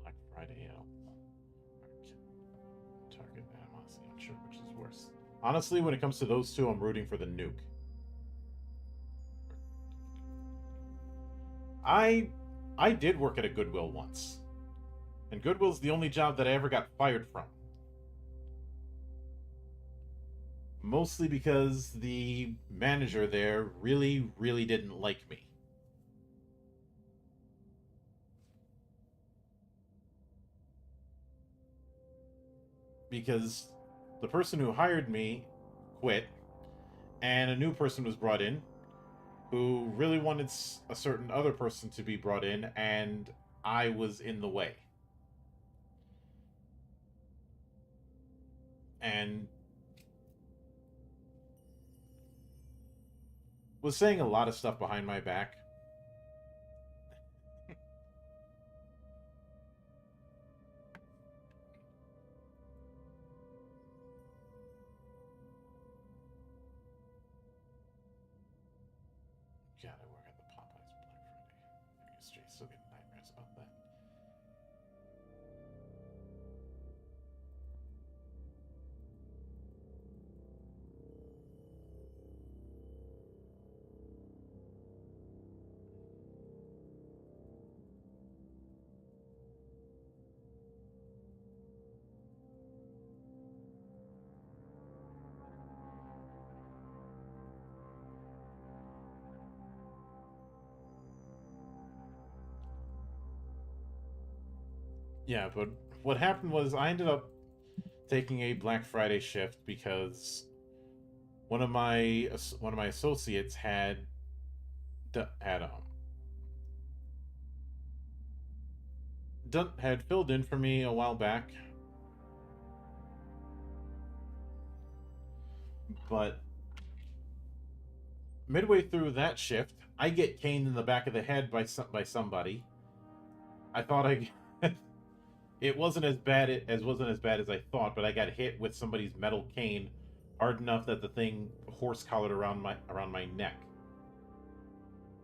Black Friday out. Target animosity. I'm sure which is worse. Honestly, when it comes to those two, I'm rooting for the nuke. I did work at a Goodwill once. And Goodwill's the only job that I ever got fired from. Mostly because the manager there really, really didn't like me. Because the person who hired me quit, and a new person was brought in who really wanted a certain other person to be brought in, and I was in the way. And was saying a lot of stuff behind my back. God, I work at the Popeyes Black Friday. I guess Jay's still getting nightmares about that. Yeah, but what happened was I ended up taking a Black Friday shift because one of my associates had filled in for me a while back, but midway through that shift, I get caned in the back of the head by somebody. I thought it wasn't as bad as I thought, but I got hit with somebody's metal cane hard enough that the thing horse collared around my neck,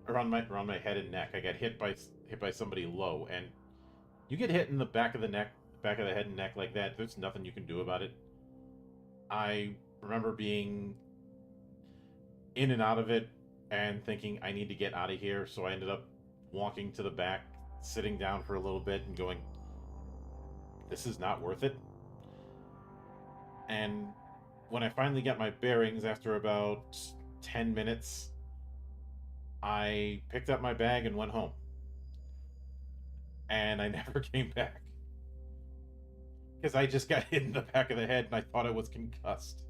around my head and neck. I got hit by somebody low, and you get hit in the back of the head and neck like that. There's nothing you can do about it. I remember being in and out of it and thinking I need to get out of here, so I ended up walking to the back, sitting down for a little bit, and going, this is not worth it. And when I finally got my bearings after about 10 minutes, I picked up my bag and went home. And I never came back. Because I just got hit in the back of the head and I thought I was concussed.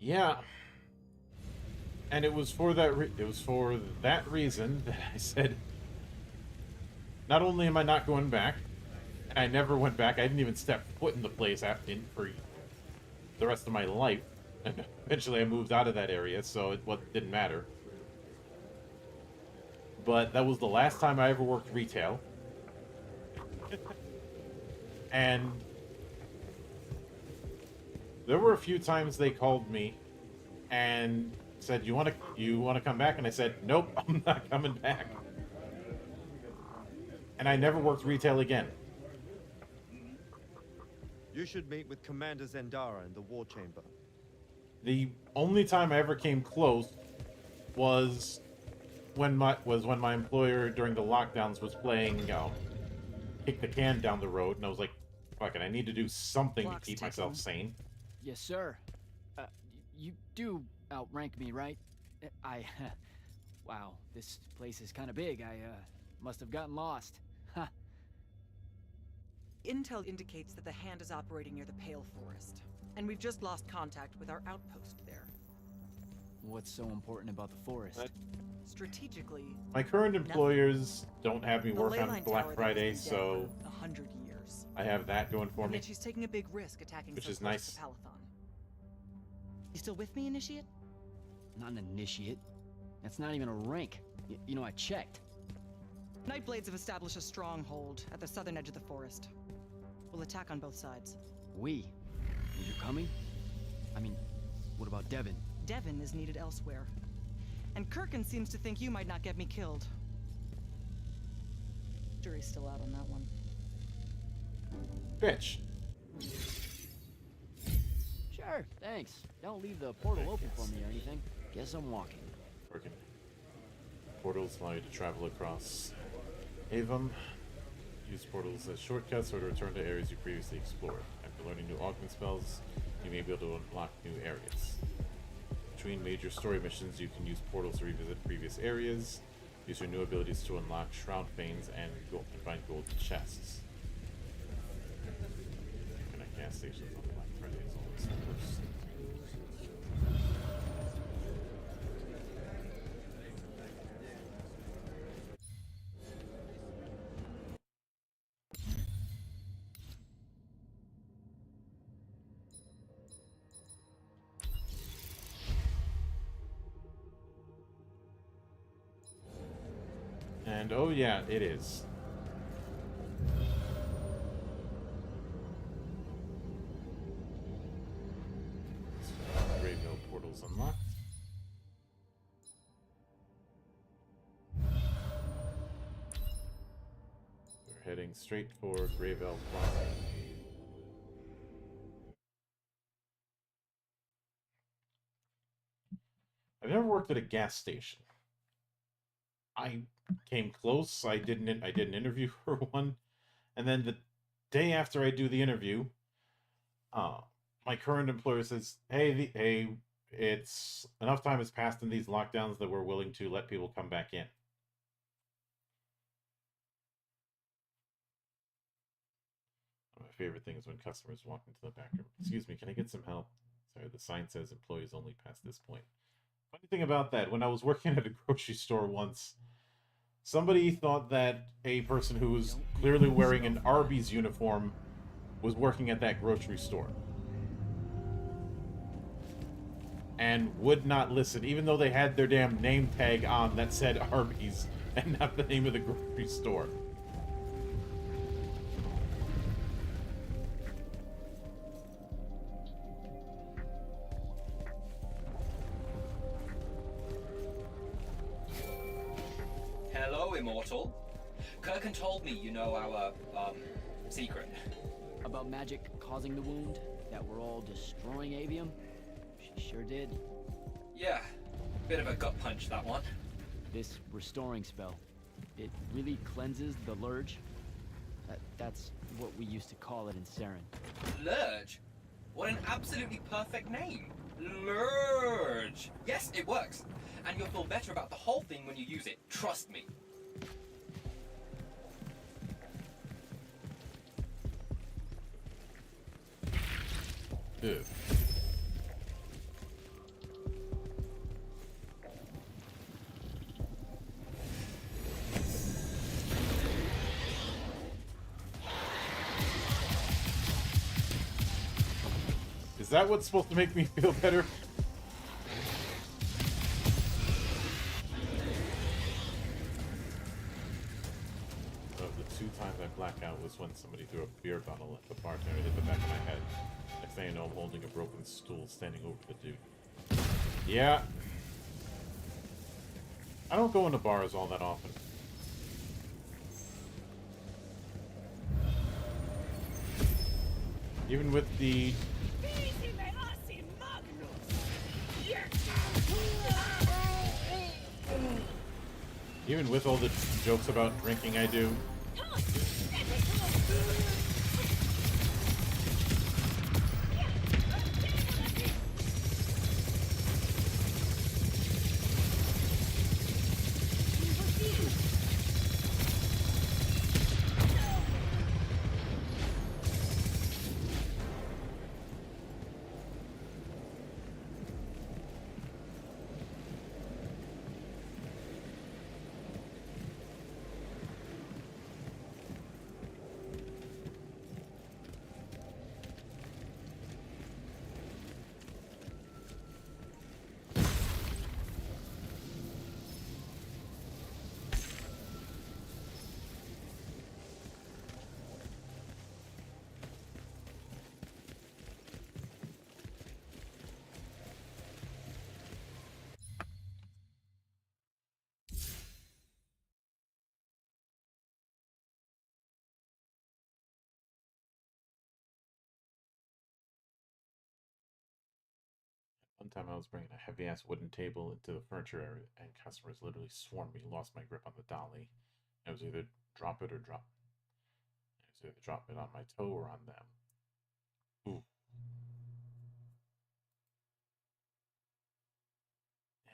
Yeah, and it was for that reason that I said, not only am I not going back, and I never went back. I didn't even step foot in the place for the rest of my life. And eventually I moved out of that area, so it didn't matter. But that was the last time I ever worked retail. And there were a few times they called me and said, you want to come back? And I said, nope, I'm not coming back. And I never worked retail again. You should meet with Commander Zendara in the war chamber. The only time I ever came close was when my employer during the lockdowns was playing Kick the Can Down the Road, and I was like, fuck it, I need to do something to keep myself sane. Yes, sir. You do outrank me, right? Wow, this place is kind of big. I must have gotten lost. Ha. Intel indicates that the Hand is operating near the Pale Forest, and we've just lost contact with our outpost there. What's so important about the forest? Strategically, my current employers don't have me the work ley on line Black tower Friday, has been dead so for 100 years. I have that going for And me. yet she's taking a big risk attacking Which so is close nice. to Palathon. You still with me, Initiate? Not an initiate. That's not even a rank. You know, I checked. Nightblades have established a stronghold at the southern edge of the forest. We'll attack on both sides. We? You're coming? I mean, what about Devin? Devin is needed elsewhere. And Kirkin seems to think you might not get me killed. Jury's still out on that one. Bitch. Sure, thanks. Don't leave the portal open for me or anything. Guess I'm walking. Working. Portals allow you to travel across Aveum. Use portals as shortcuts or to return to areas you previously explored. After learning new augment spells, you may be able to unlock new areas. Between major story missions, you can use portals to revisit previous areas. Use your new abilities to unlock shroud veins and find gold chests. Connect gas stations on Black Friday is always the first. And oh yeah, it is. Grayville portals unlocked. We're heading straight for Grayville Plaza. I've never worked at a gas station. I came close. I did an interview for one, and then the day after I do the interview, my current employer says, "Hey, it's enough time has passed in these lockdowns that we're willing to let people come back in." My favorite thing is when customers walk into the back room. "Excuse me, can I get some help?" Sorry, the sign says employees only past this point. Funny thing about that, when I was working at a grocery store once, somebody thought that a person who was clearly wearing an Arby's uniform was working at that grocery store. And would not listen, even though they had their damn name tag on that said Arby's and not the name of the grocery store. Hello, Immortal. Kirkin told me you know our, secret. About magic causing the wound? That we're all destroying Aveum? She sure did. Yeah, bit of a gut punch, that one. This restoring spell, it really cleanses the Lurge? That's what we used to call it in Saren. Lurge? What an absolutely perfect name. Lurge! Yes, it works. And you'll feel better about the whole thing when you use it. Trust me. Ew. that what's supposed to make me feel better? The 2 times I black out was when somebody threw a beer bottle at the bartender hit the back of my head. Next thing I know, I'm holding a broken stool standing over the dude. Yeah. I don't go into bars all that often. Even with the... Even with all the jokes about drinking I do. One time I was bringing a heavy-ass wooden table into the furniture area, and customers literally swarmed me, lost my grip on the dolly. It was either drop it or drop. It was either drop it on my toe or on them. Ooh.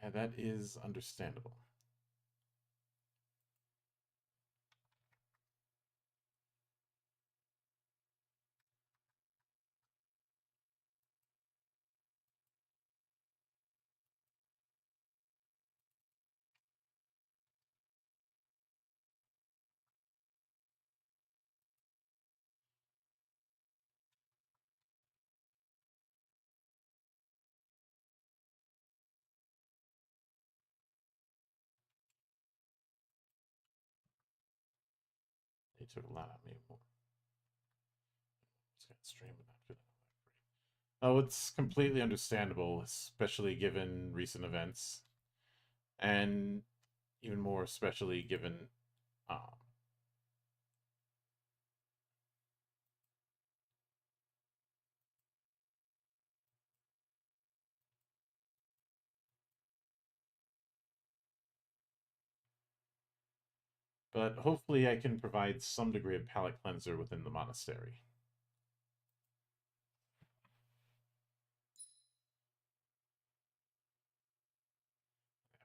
Yeah, that is understandable. They took a lot out of me. Just got stream and not feeling free. Oh, it's completely understandable, especially given recent events, and even more especially given but hopefully I can provide some degree of palate cleanser within the monastery.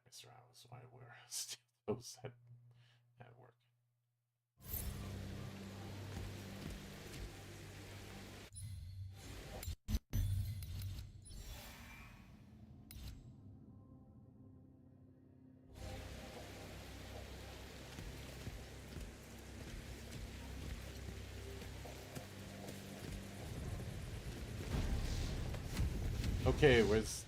Mr. House, why wear steel toes at work? Okay, where's...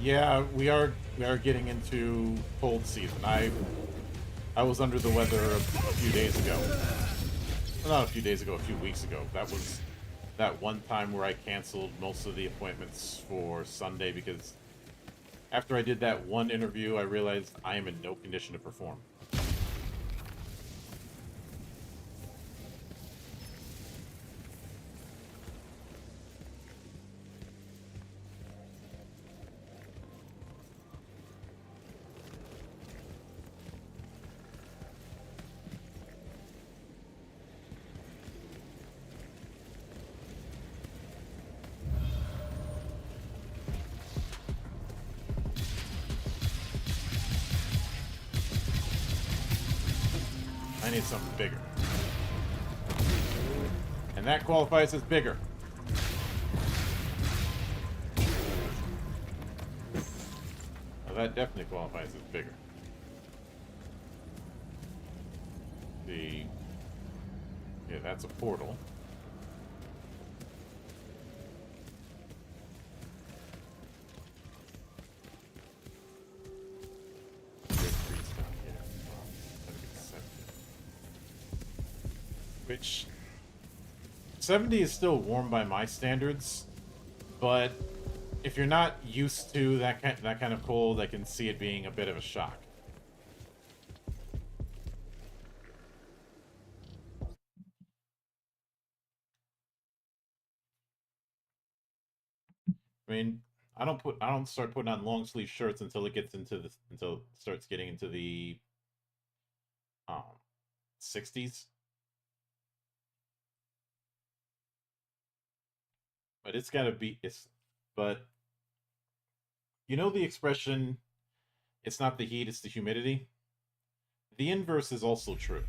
Yeah, we are getting into cold season. I was under the weather a few days ago. Well, not a few days ago, a few weeks ago. That was that one time where I canceled most of the appointments for Sunday because after I did that one interview, I realized I am in no condition to perform. I need something bigger. And that qualifies as bigger. Well, that definitely qualifies as bigger. Yeah, that's a portal. Which 70 is still warm by my standards, but if you're not used to that kind of cold, I can see it being a bit of a shock. I mean, I don't start putting on long sleeve shirts until it starts getting into the 60s. But it's gotta be but you know the expression, it's not the heat, it's the humidity? The inverse is also true.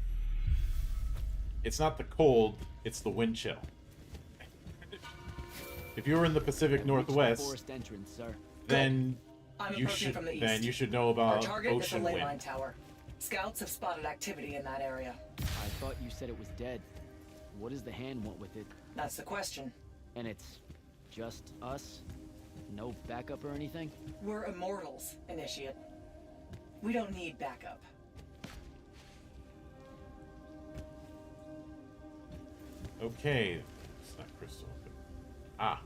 It's not the cold, it's the wind chill. If you were in the Pacific Northwest, then you should know about ocean wind. Line tower. Scouts have spotted activity in that area. I thought you said it was dead. What does the hand want with it? That's the question. And it's just us? No backup or anything? We're Immortals, Initiate. We don't need backup. Okay. It's not crystal. Ah.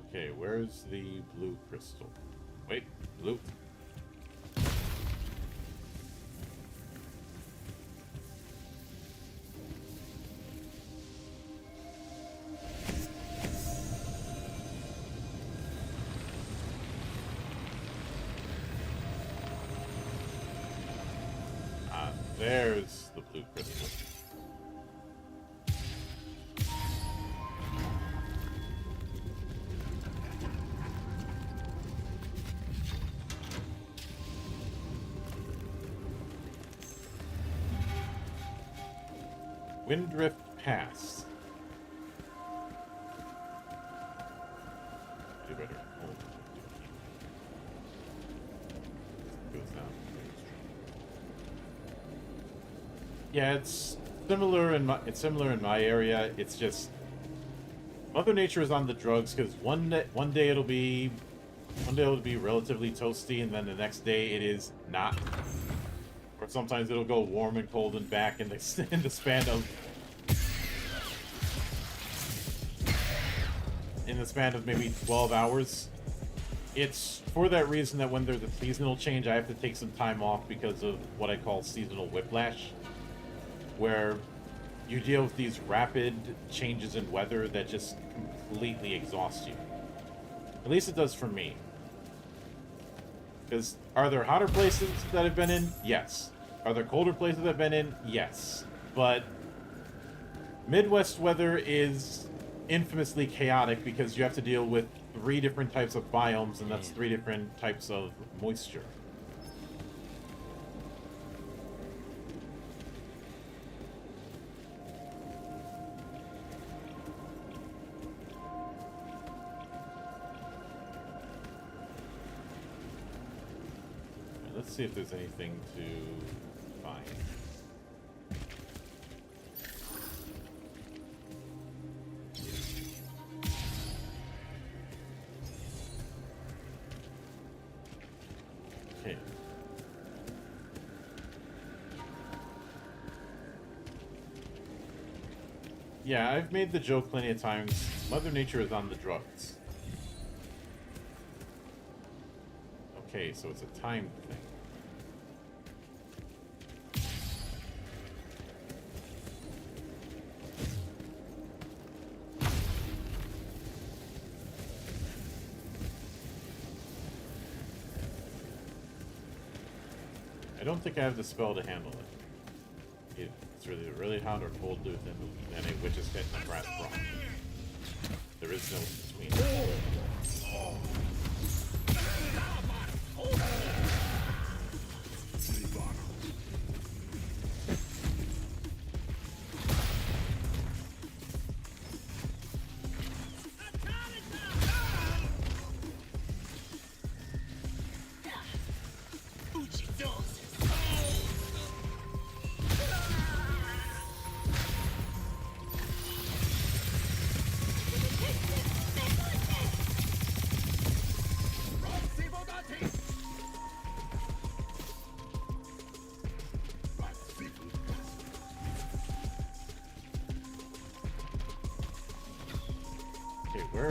Okay, where's the blue crystal? Wait, blue. There's the blue crystal. Windrift Pass. Do better. Goes down. Yeah, it's similar in my area. It's just Mother Nature is on the drugs because one day it'll be relatively toasty, and then the next day it is not. Or sometimes it'll go warm and cold and back in the span of maybe 12 hours. It's for that reason that when there's a seasonal change, I have to take some time off because of what I call seasonal whiplash, where you deal with these rapid changes in weather that just completely exhaust you. At least it does for me. Because are there hotter places that I've been in? Yes. Are there colder places I've been in? Yes. But Midwest weather is infamously chaotic because you have to deal with 3 different types of biomes, and that's 3 different types of moisture. Let's see if there's anything to find. Okay. Yeah, I've made the joke plenty of times. Mother Nature is on the drugs. Okay, so it's a time thing. I don't think I have the spell to handle it. It's really hot or cold within and a witch's hit and a brass rock. There is no in between.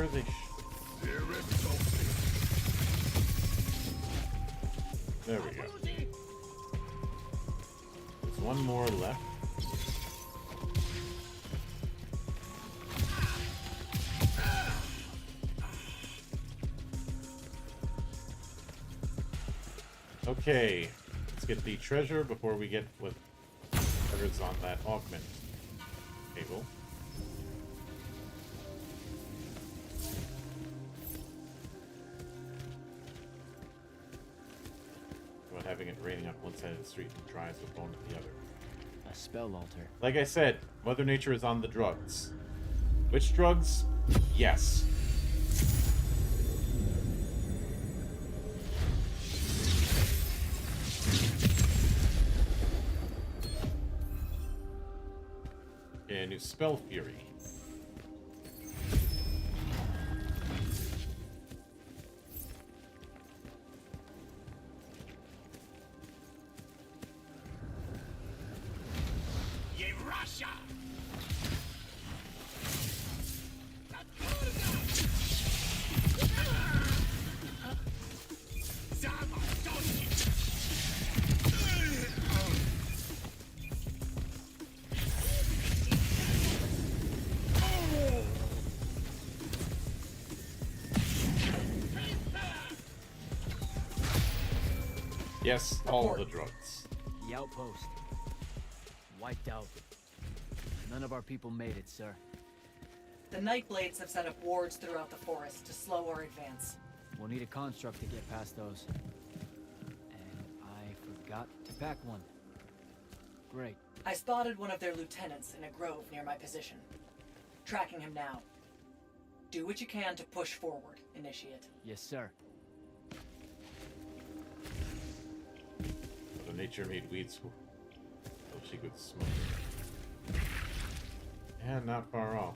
where they... There we go. There's one more left. Okay, let's get the treasure before we get whatever's on that augment table. About having it raining up one side of the street and dry as a bone at the other. A spell altar. Like I said, Mother Nature is on the drugs. Which drugs? Yes. Okay, a new spell fury. Yes, all the drugs. The outpost. Wiped out. None of our people made it, sir. The Nightblades have set up wards throughout the forest to slow our advance. We'll need a construct to get past those. And I forgot to pack one. Great. I spotted one of their lieutenants in a grove near my position. Tracking him now. Do what you can to push forward, Initiate. Yes, sir. The nature made weeds so she could smoke. And not far off.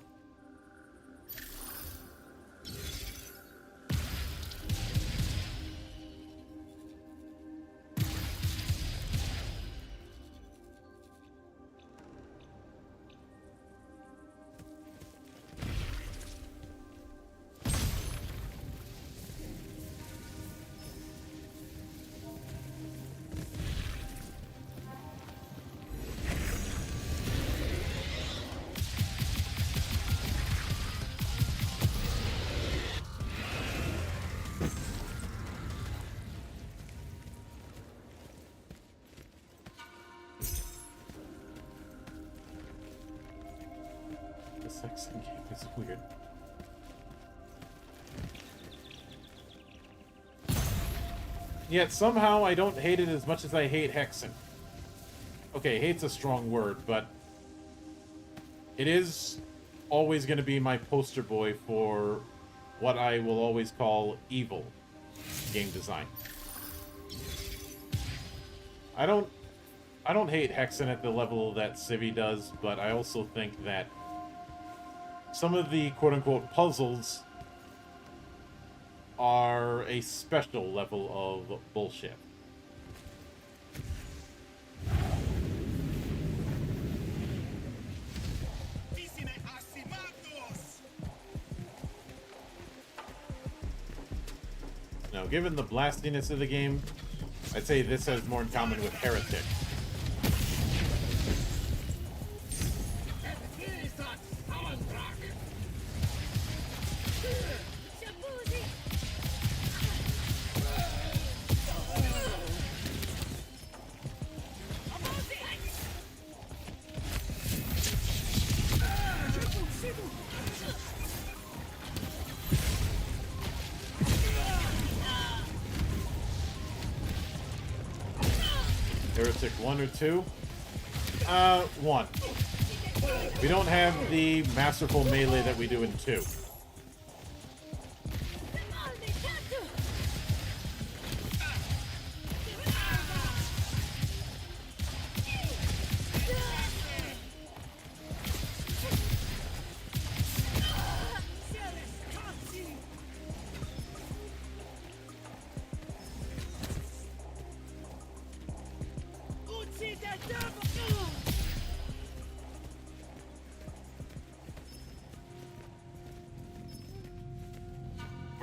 This hexing game is weird. Yet somehow I don't hate it as much as I hate hexing. Okay, hate's a strong word, but it is always going to be my poster boy for what I will always call evil game design. I don't hate hexing at the level that Civi does, but I also think that some of the quote-unquote puzzles are a special level of bullshit. Now, given the blastiness of the game, I'd say this has more in common with Heretic. Heretic 1 or 2? 1. We don't have the masterful melee that we do in 2.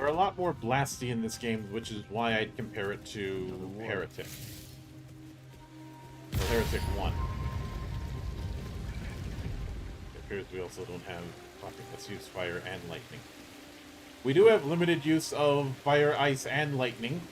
We're a lot more blasty in this game, which is why I'd compare it to Heretic. Or Heretic 1. It appears we also don't have... Let's use fire and lightning. We do have limited use of fire, ice, and lightning.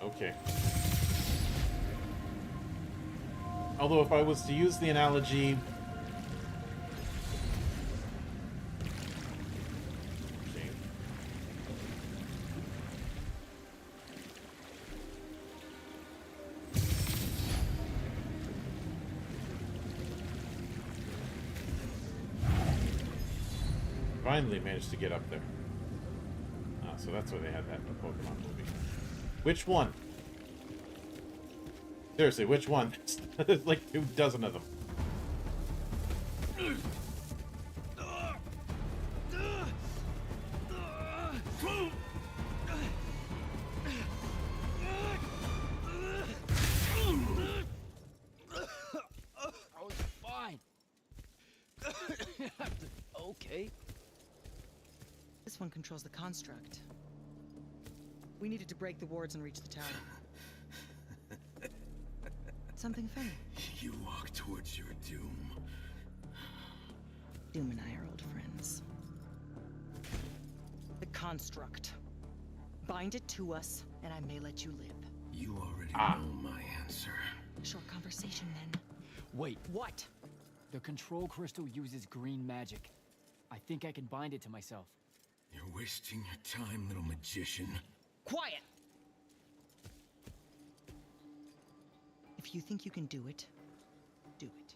Okay. Although if I was to use the analogy... Okay. Finally managed to get up there. Ah, so that's why they had that in the Pokemon movie. Which one? Seriously, which one? There's like 24 of them. I was fine. Okay. This one controls the construct. We needed to break the wards and reach the tower. Something funny. You walk towards your doom. Doom and I are old friends. The construct. Bind it to us, and I may let you live. You already know my answer. Short conversation, then. Wait. What? The control crystal uses green magic. I think I can bind it to myself. You're wasting your time, little magician. Quiet! If you think you can do it, do it.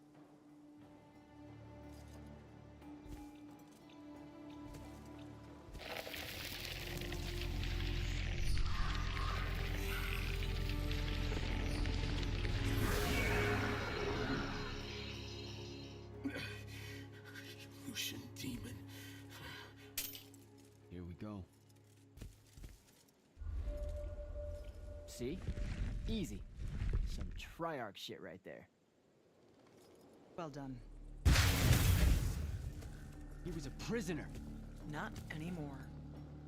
Lucian demon. Here we go. See? Easy. Some Triarch shit right there. Well done. He was a prisoner. Not anymore.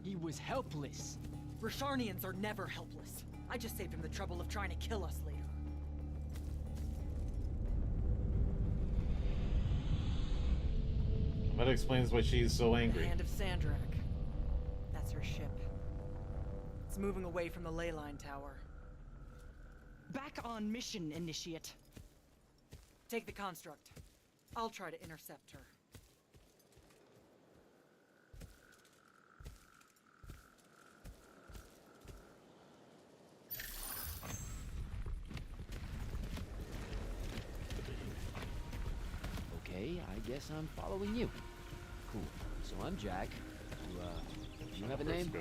He was helpless. Rosharnians are never helpless. I just saved him the trouble of trying to kill us later. That explains why she's so angry. The Hand of Sandrak. That's her ship. It's moving away from the ley line tower. Back on mission, Initiate. Take the construct. I'll try to intercept her. Okay, I guess I'm following you. Cool. So I'm Jack. You have a name?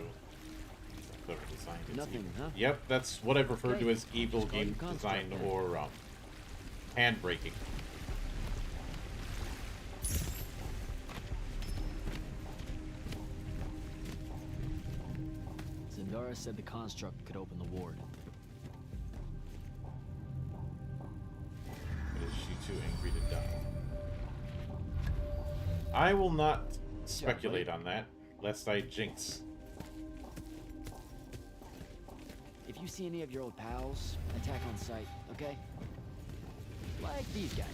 Nothing, huh? Yep, that's what I've referred to as evil game design or handbraking. Zendara said the construct could open the ward. But is she too angry to die? I will not speculate on that, lest I jinx. If you see any of your old pals, attack on sight, okay? Like these guys.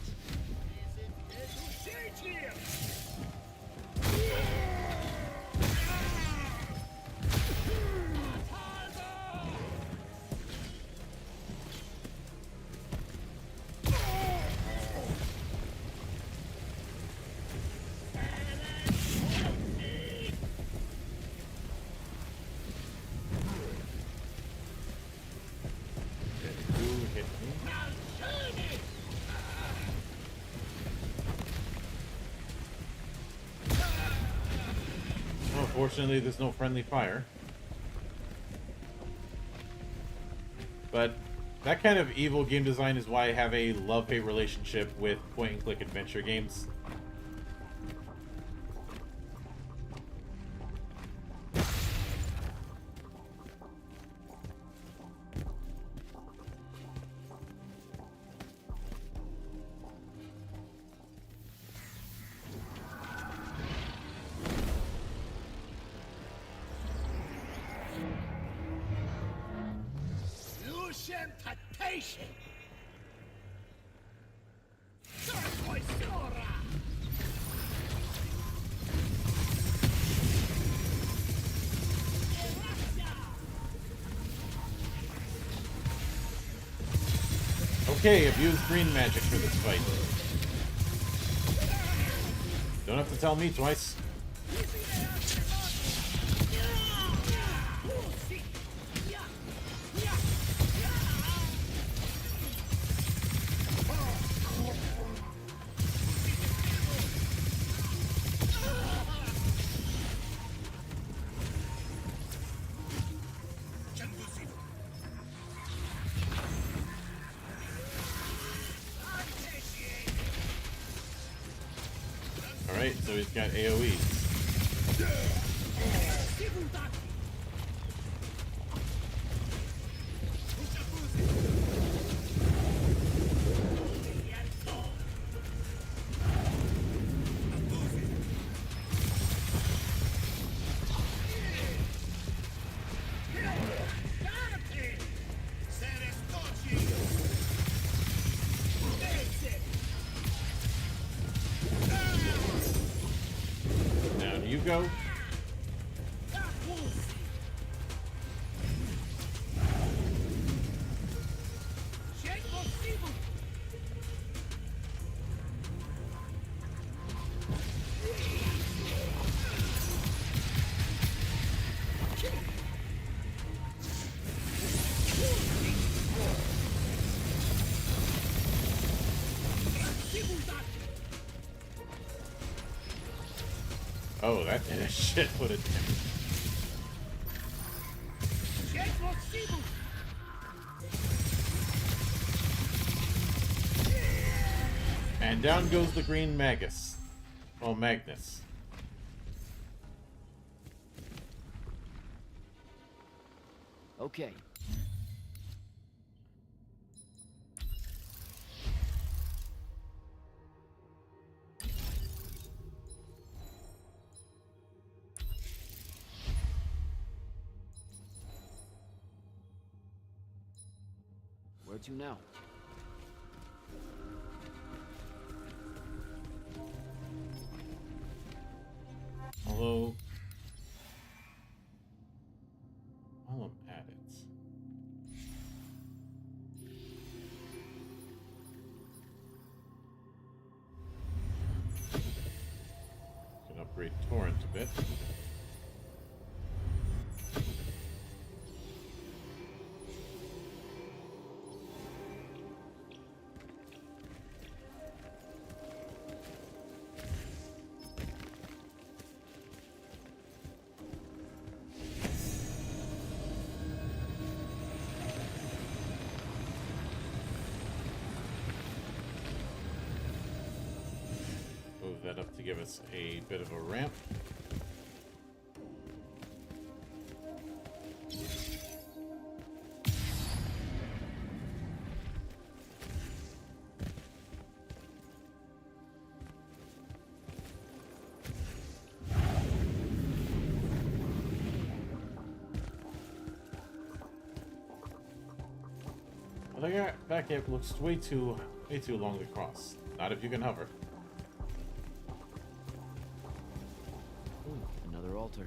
Unfortunately, there's no friendly fire. But that kind of evil game design is why I have a love-hate relationship with point-and-click adventure games. Okay, I've used green magic for this fight. Don't have to tell me twice. Alright, so he's got AoEs. You go. Oh, that did a shit foot of damage. And down goes the green Magus. Oh, Magnus. Okay. Where to now? Although, while I'm at it, can upgrade Torrent a bit. Move that up to give us a bit of a ramp. Well, that back gap looks way too long to cross. Not if you can hover. Ooh, another altar.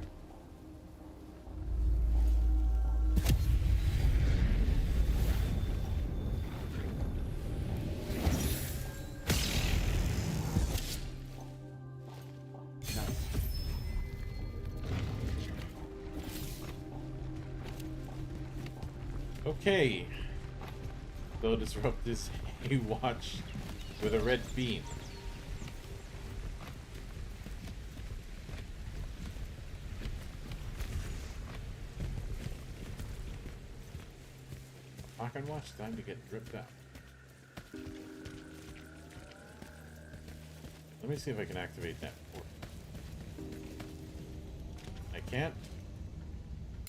Okay. Go disrupt this a watch with a red beam. Clock on watch, time to get dripped out. Let me see if I can activate that port. I can't.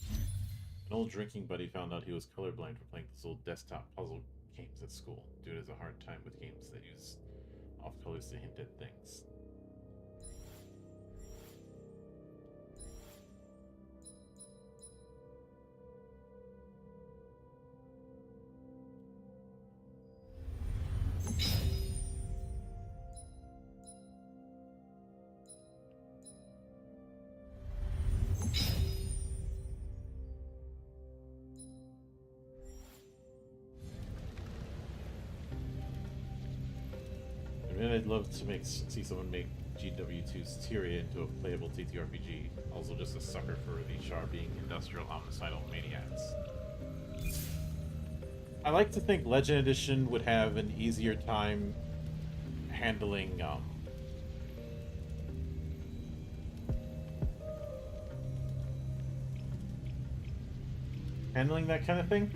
An old drinking buddy found out he was colorblind for playing these old desktop puzzle games at school. Dude has a hard time with games that use off colors to hint at things. I'd love to see someone make GW2's Tyria into a playable TTRPG. Also just a sucker for the Char being industrial homicidal maniacs. I like to think Legend Edition would have an easier time handling that kind of thing.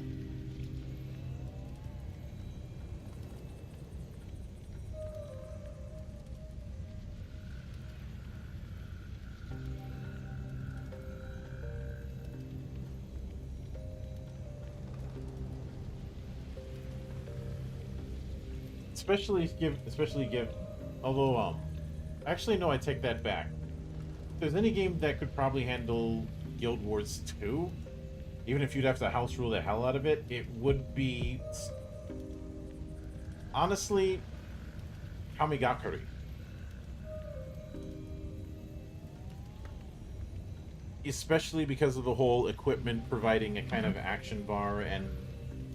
Especially give, although, actually, no, I take that back. If there's any game that could probably handle Guild Wars 2, even if you'd have to house rule the hell out of it, it would be, honestly, Kamigakuri. Especially because of the whole equipment providing a kind of action bar and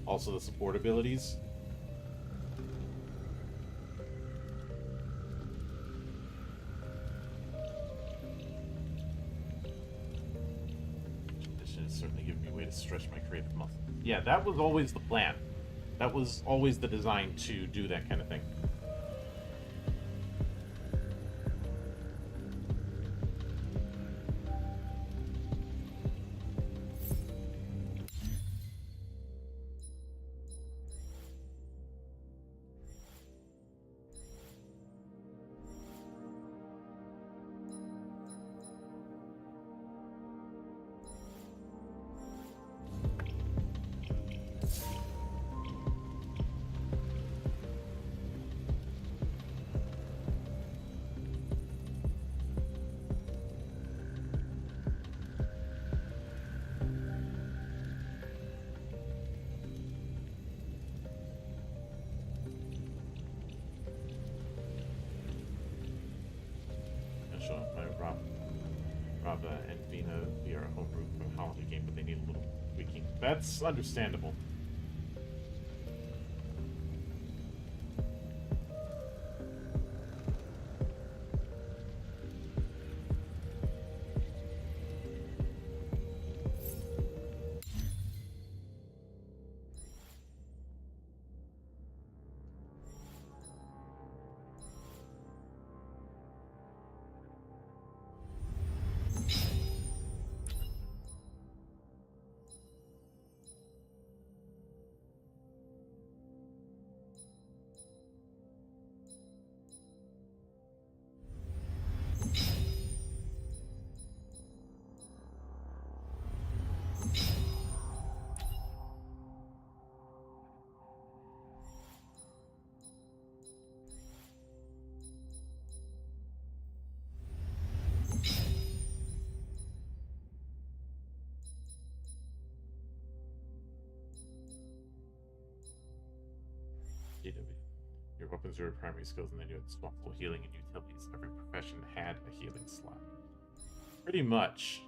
also the support abilities. Certainly give me a way to stretch my creative muscle. Yeah, that was always the plan. That was always the design to do that kind of thing. And Vina via a homebrew for a holiday game, but they need a little tweaking. That's understandable. Your weapons are your primary skills, and then you had swappable healing and utilities. Every profession had a healing slot. Pretty much.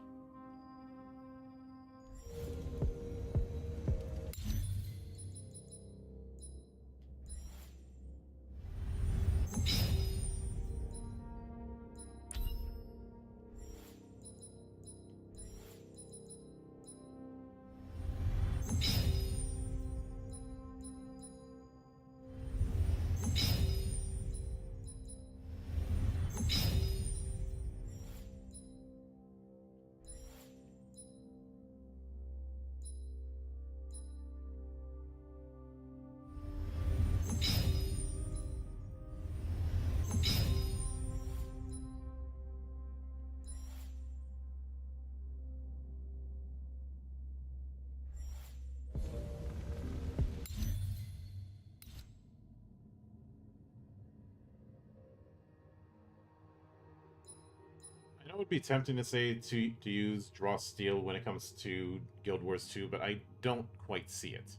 would be tempting to say to use Draw Steel when it comes to Guild Wars 2, but I don't quite see it.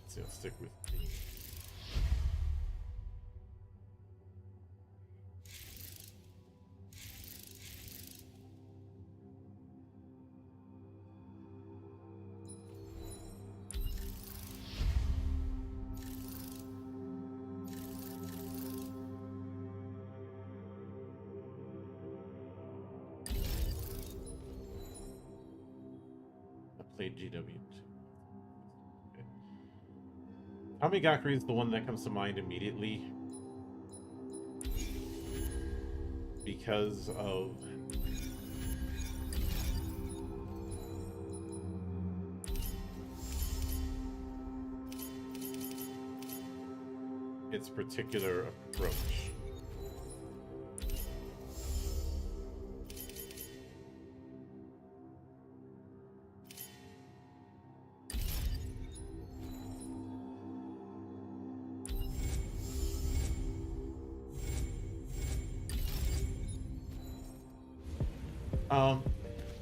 Let's see, I'll stick with the... Played GW2. Okay. Kamigakure is the one that comes to mind immediately because of its particular approach.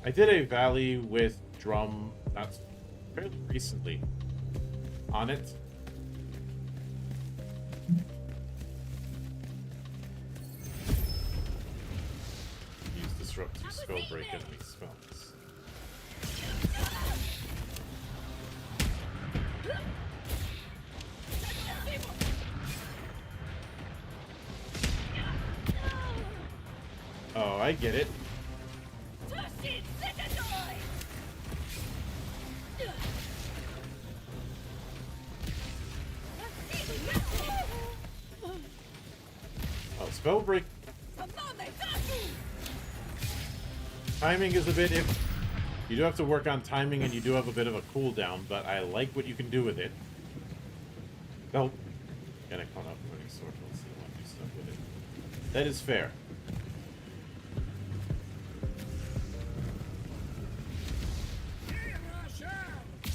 I did a Valley with Drum not fairly recently on it. Use Disrupt to spell break enemy spells. Oh, I get it. Spell break. Timing is a bit you do have to work on timing and you do have a bit of a cooldown, but I like what you can do with it. Oh, gonna call out running sword. Let's see what do stuff with it. That is fair.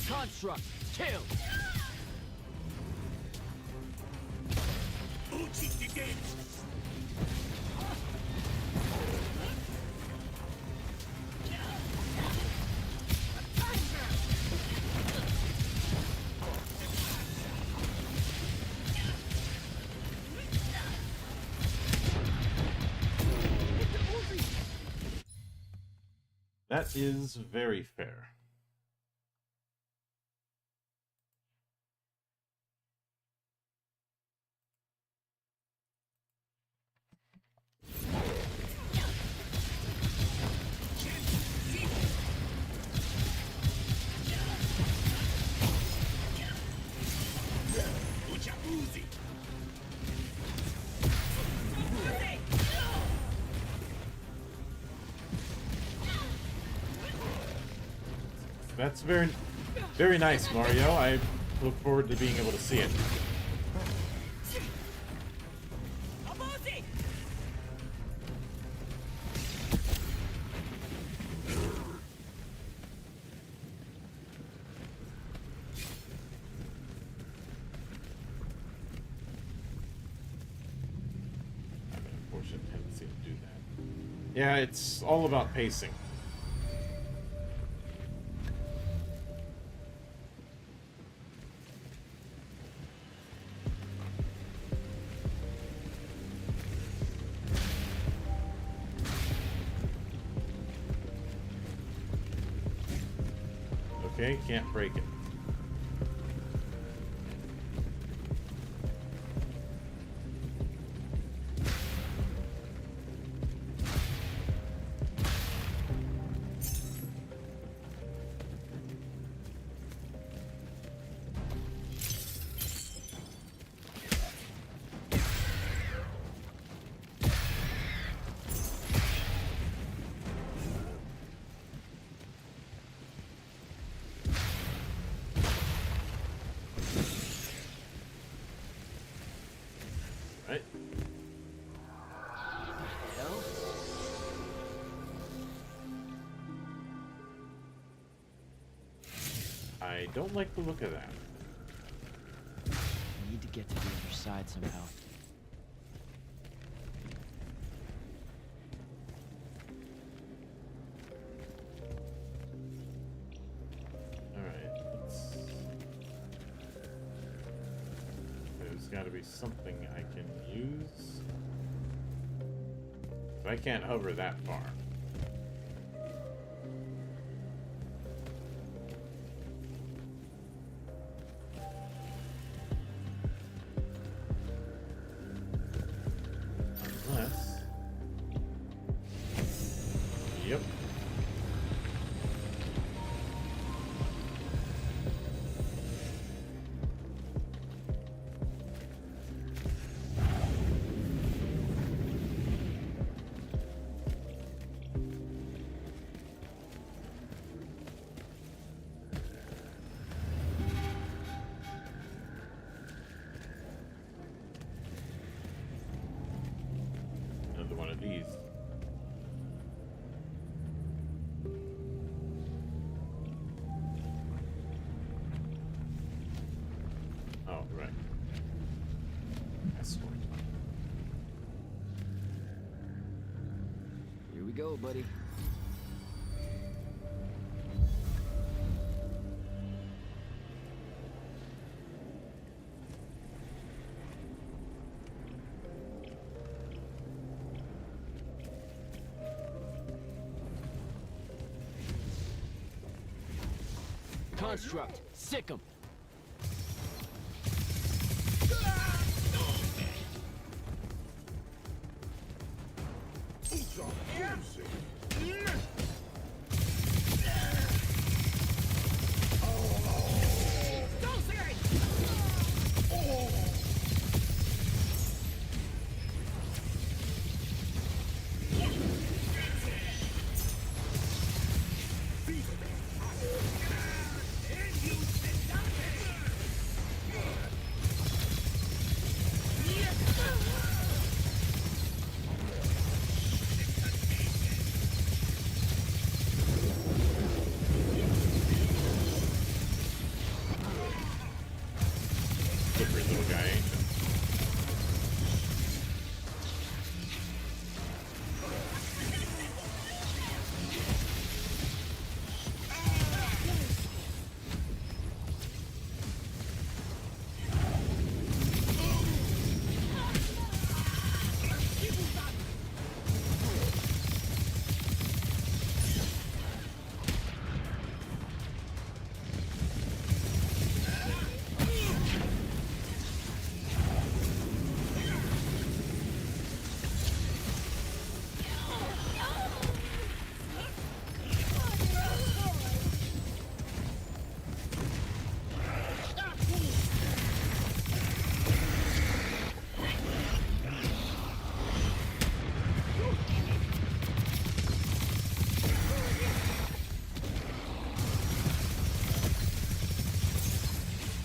Construct kill. That is very fair. That's very, very nice, Mario. I look forward to being able to see it. I have an unfortunate tendency to do that. Yeah, it's all about pacing. Okay, can't break it. don't like the look of that. I need to get to the other side somehow. Alright, there's gotta be something I can use. But I can't hover that far. Unless... Yep. Another one of these. Oh, right. Escort. Here we go, buddy. Construct, sick 'em. Slippery little guy, ain't it?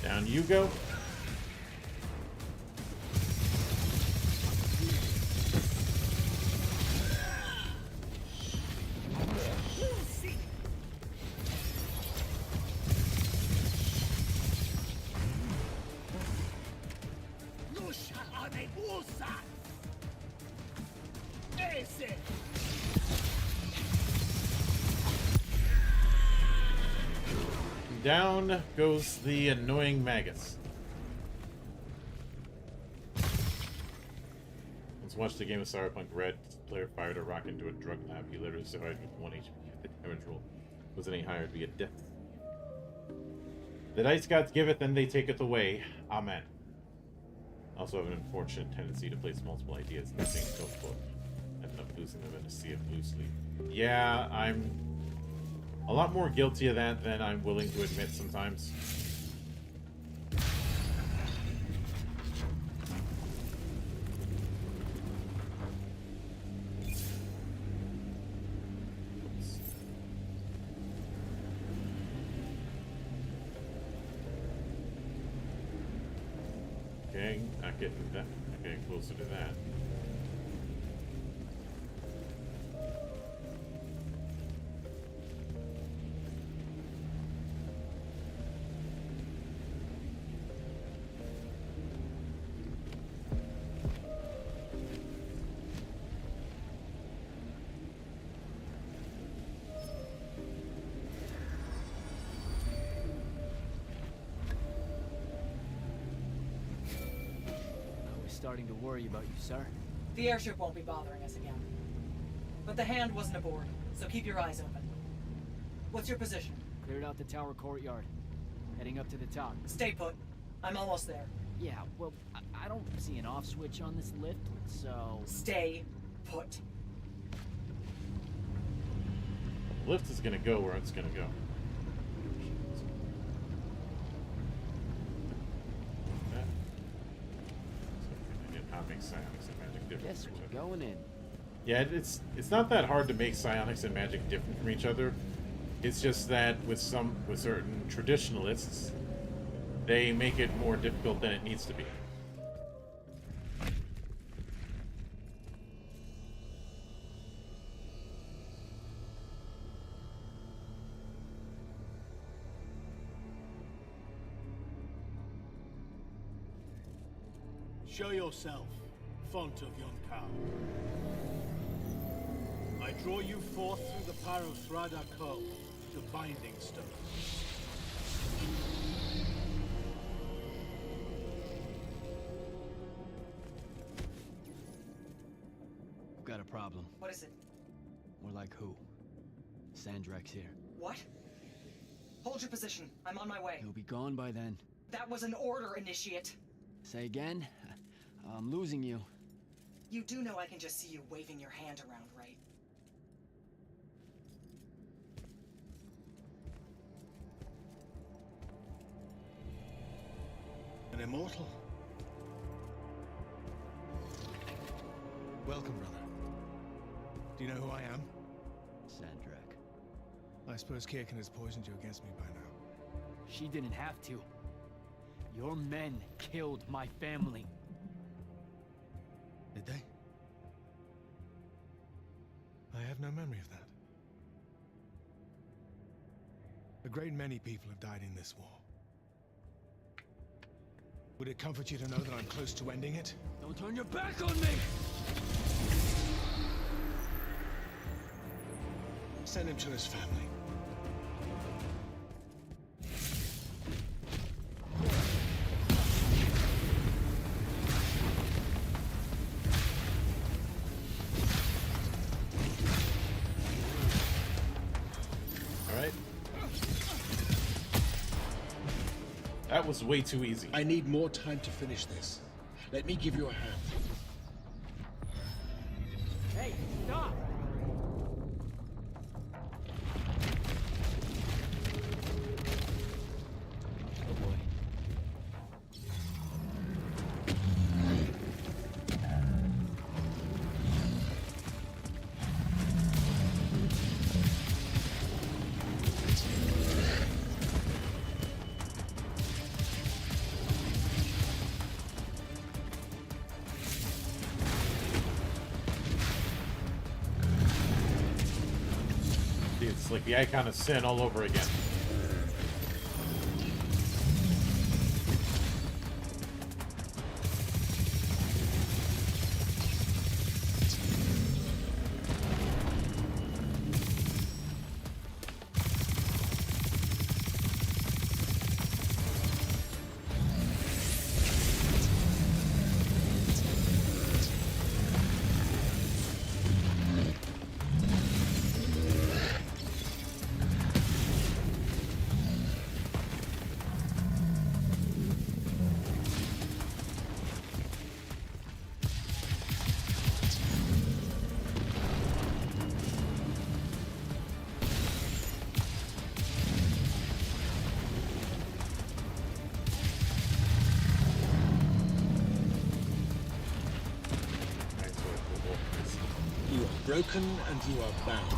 Down you go. Down goes the annoying Magus. Let's watch the game of Cyberpunk Red. Player fired a rock into a drug lab. He literally survived with 1 HP. If the damage roll was any higher, it'd be a death. The dice gods give it, then they take it away. Amen. Also have an unfortunate tendency to place multiple ideas in the same notebook. I end up losing them in a sea of loose leaf. Yeah, I'm a lot more guilty of that than I'm willing to admit sometimes. Okay, not getting that, not getting closer to that. starting to worry about you, sir. The airship won't be bothering us again. But the Hand wasn't aboard, so keep your eyes open. What's your position? Cleared out the tower courtyard. Heading up to the top. Stay put. I'm almost there. Yeah, well, I don't see an off switch on this lift, so... Stay put. The lift is gonna go where it's gonna go. That. So, how to make psionics and magic different Guess from each we're other. going in. Yeah, it's not that hard to make psionics and magic different from each other. It's just that with certain traditionalists, they make it more difficult than it needs to be. Show yourself, font of yon cow. I draw you forth through the power of Thrada Ko, the Binding Stone. I've got a problem. What is it? More like who? Sandrak's here. What? Hold your position. I'm on my way. He'll be gone by then. That was an order, Initiate. Say again? I'm losing you. You do know I can just see you waving your hand around, right? An immortal? Welcome, brother. Do you know who I am? Sandrak. I suppose Kirkin has poisoned you against me by now. She didn't have to. Your men killed my family. Did they? I have no memory of that. A great many people have died in this war. Would it comfort you to know that I'm close to ending it? Don't turn your back on me! Send him to his family. That was way too easy. I need more time to finish this. Let me give you a hand. Hey, stop! Oh boy. It's like the icon of sin all over again. You are broken and you are bound.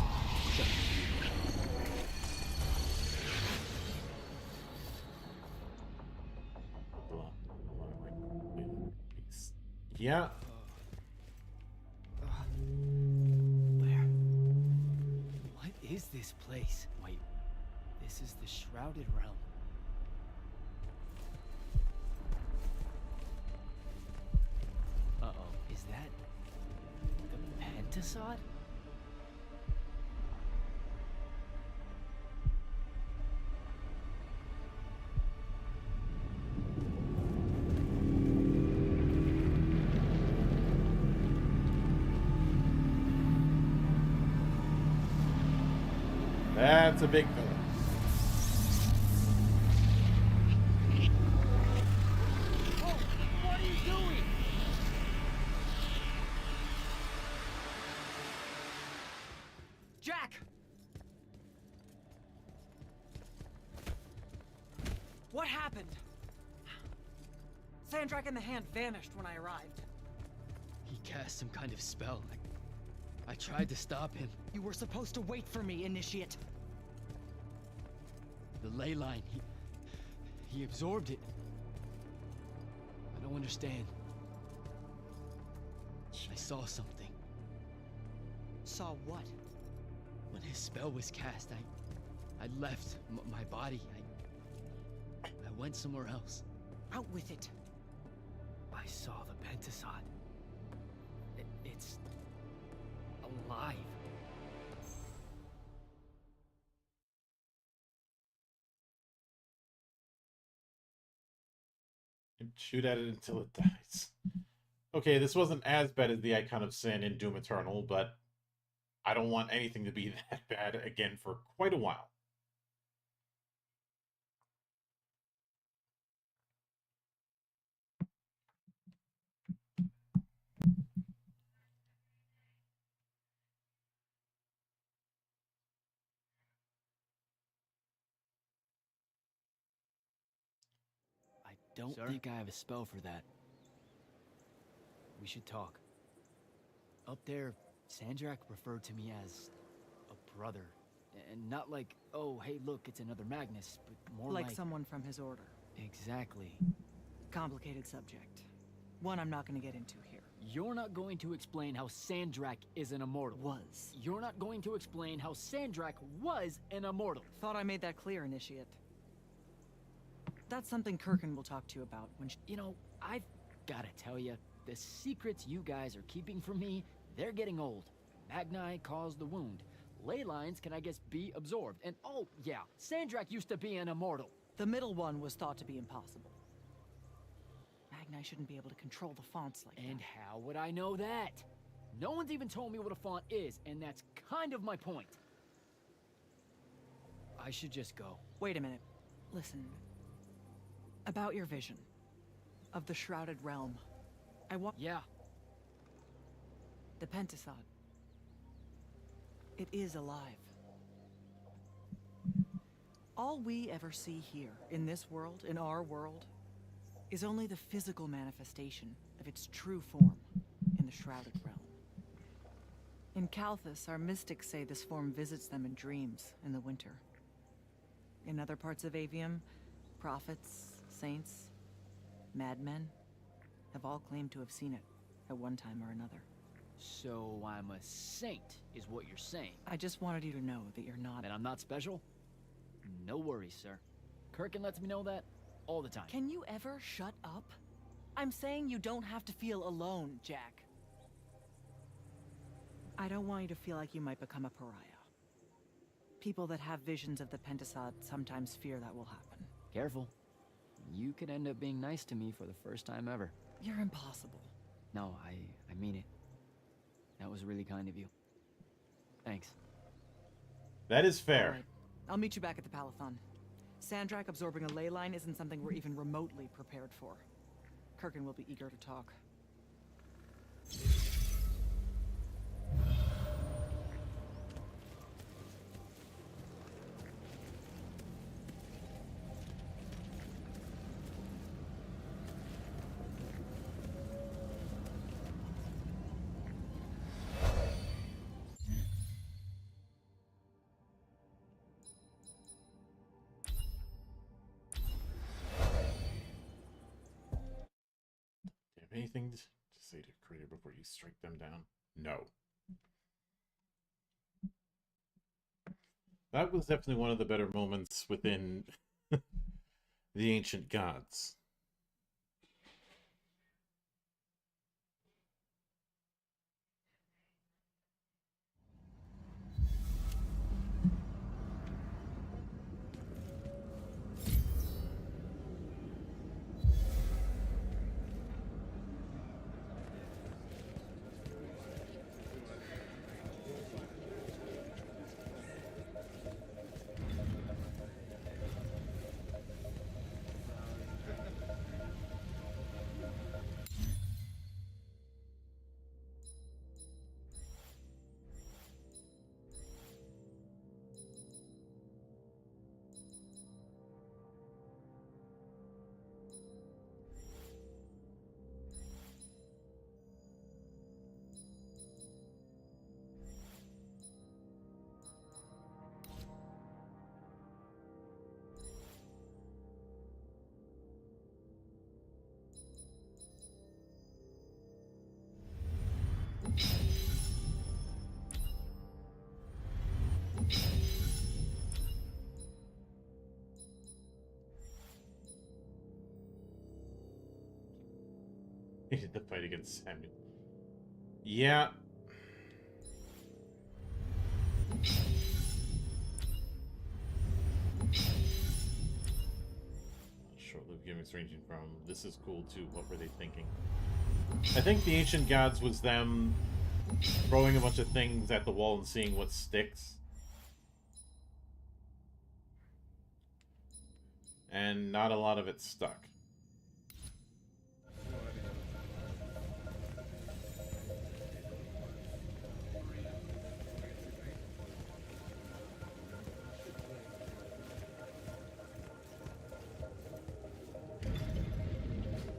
Yeah. Where? What is this place? Wait, this is the Shrouded Realm. Uh-oh, is that the Pentasod? That's a big fella. Oh, what are you doing? Jack! What happened? Sandrak and the Hand vanished when I arrived. He cast some kind of spell. I tried to stop him. You were supposed to wait for me, Initiate. The ley line, he absorbed it. I don't understand. I saw something. Saw what? When his spell was cast, I left my body. I went somewhere else. Out with it. I saw the Pentasod. It's alive. And shoot at it until it dies. Okay, this wasn't as bad as the Icon of Sin in Doom Eternal, but I don't want anything to be that bad again for quite a while. I don't think I have a spell for that. We should talk. Up there, Sandrak referred to me as a brother. And not like, oh, hey, look, it's another Magnus, but more Like someone from his order. Exactly. Complicated subject. One I'm not going to get into here. You're not going to explain how Sandrak is an immortal. Was. You're not going to explain how Sandrak was an immortal. Thought I made that clear, Initiate. That's something Kirkin will talk to you about when she... You know, I've gotta tell you, the secrets you guys are keeping from me, they're getting old. Magni caused the wound. Ley lines can, I guess, be absorbed. And oh, yeah, Sandrak used to be an immortal. The middle one was thought to be impossible. Magni shouldn't be able to control the fonts like And that. how would I know that? No one's even told me what a font is, and that's kind of my point. I should just go. Wait a minute. Listen. About your vision. Of the Shrouded Realm. I want... Yeah. The Pentasod. It is alive. All we ever see here, in this world, in our world, is only the physical manifestation of its true form in the Shrouded Realm. In Kalthus, our mystics say this form visits them in dreams in the winter. In other parts of Aveum, prophets, saints, madmen have all claimed to have seen it at one time or another. So I'm a saint, is what you're saying. I just wanted you to know that you're not... And I'm not special? No worries, sir. Kirkin lets me know that all the time. Can you ever shut up? I'm saying you don't have to feel alone, Jack. I don't want you to feel like you might become a pariah. People that have visions of the Pentasod sometimes fear that will happen. Careful. You could end up being nice to me for the first time ever. You're impossible. No, I mean it. That was really kind of you. Thanks. That is fair. All right. I'll meet you back at the Palathon. Sandrak absorbing a ley line isn't something we're even remotely prepared for. Kirkin will be eager to talk. Anything to say to creator before you strike them down? No. That was definitely one of the better moments within the Ancient Gods. He did the fight against Samuel. Yeah. Short-lived gimmicks ranging from this is cool to what were they thinking? I think the Ancient Gods was them throwing a bunch of things at the wall and seeing what sticks. And not a lot of it stuck.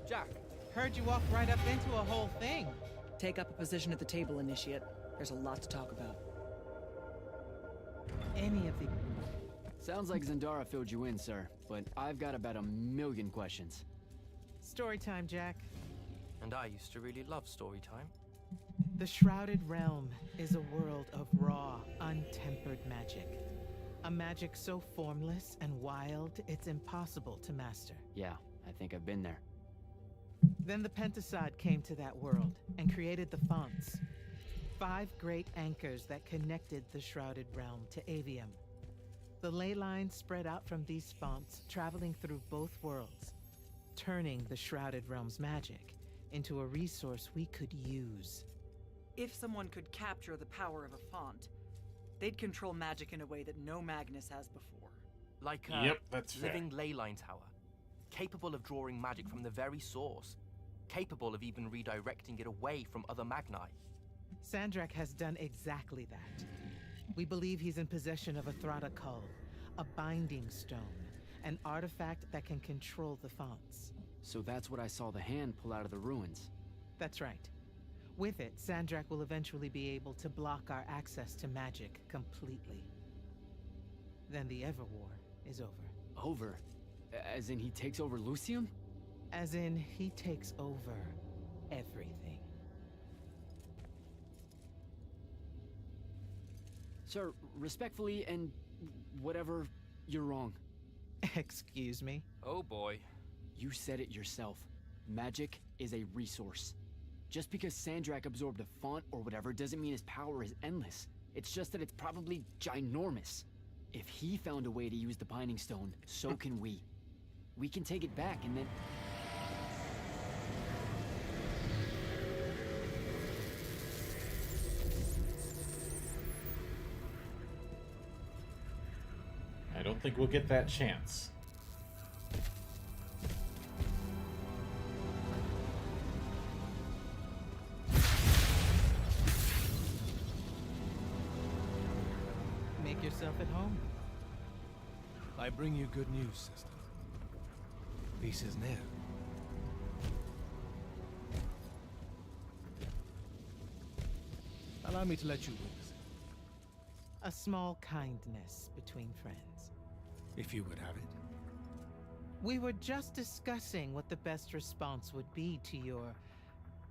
Jack, Heard you walked right up into a whole thing. Take up a position at the table, Initiate. There's a lot to talk about. Any of the... Sounds like Zendara filled you in, sir, but I've got about 1,000,000 questions. Story time, Jack. and I used to really love story time. The Shrouded Realm is a world of raw, untempered magic. A magic so formless and wild, it's impossible to master. Yeah, I think I've been there. Then the Pentasod came to that world and created the fonts. 5 great anchors that connected the Shrouded Realm to Aveum. The ley lines spread out from these fonts, traveling through both worlds, turning the Shrouded Realm's magic into a resource we could use. If someone could capture the power of a font, they'd control magic in a way that no Magnus has before. Like Yep, that's living ley line tower, capable of drawing magic from the very source, capable of even redirecting it away from other Magni. Sandrak has done exactly that. We believe he's in possession of a Thrada Cull, a binding stone, an artifact that can control the fonts. So that's what I saw the hand pull out of the ruins. That's right. With it, Sandrak will eventually be able to block our access to magic completely. Then the Everwar is over. Over? As in he takes over Lucium? As in he takes over everything. Sir, respectfully and whatever, you're wrong. Excuse me? Oh boy. You said it yourself. Magic is a resource. Just because Sandrak absorbed a font or whatever doesn't mean his power is endless. It's just that it's probably ginormous. If he found a way to use the Binding Stone, so can we. We can take it back and then... I don't think we'll get that chance. Make yourself at home. I bring you good news, sister. Peace is near. Allow me to let you witness it, A small kindness between friends. if you would have it. We were just discussing what the best response would be to your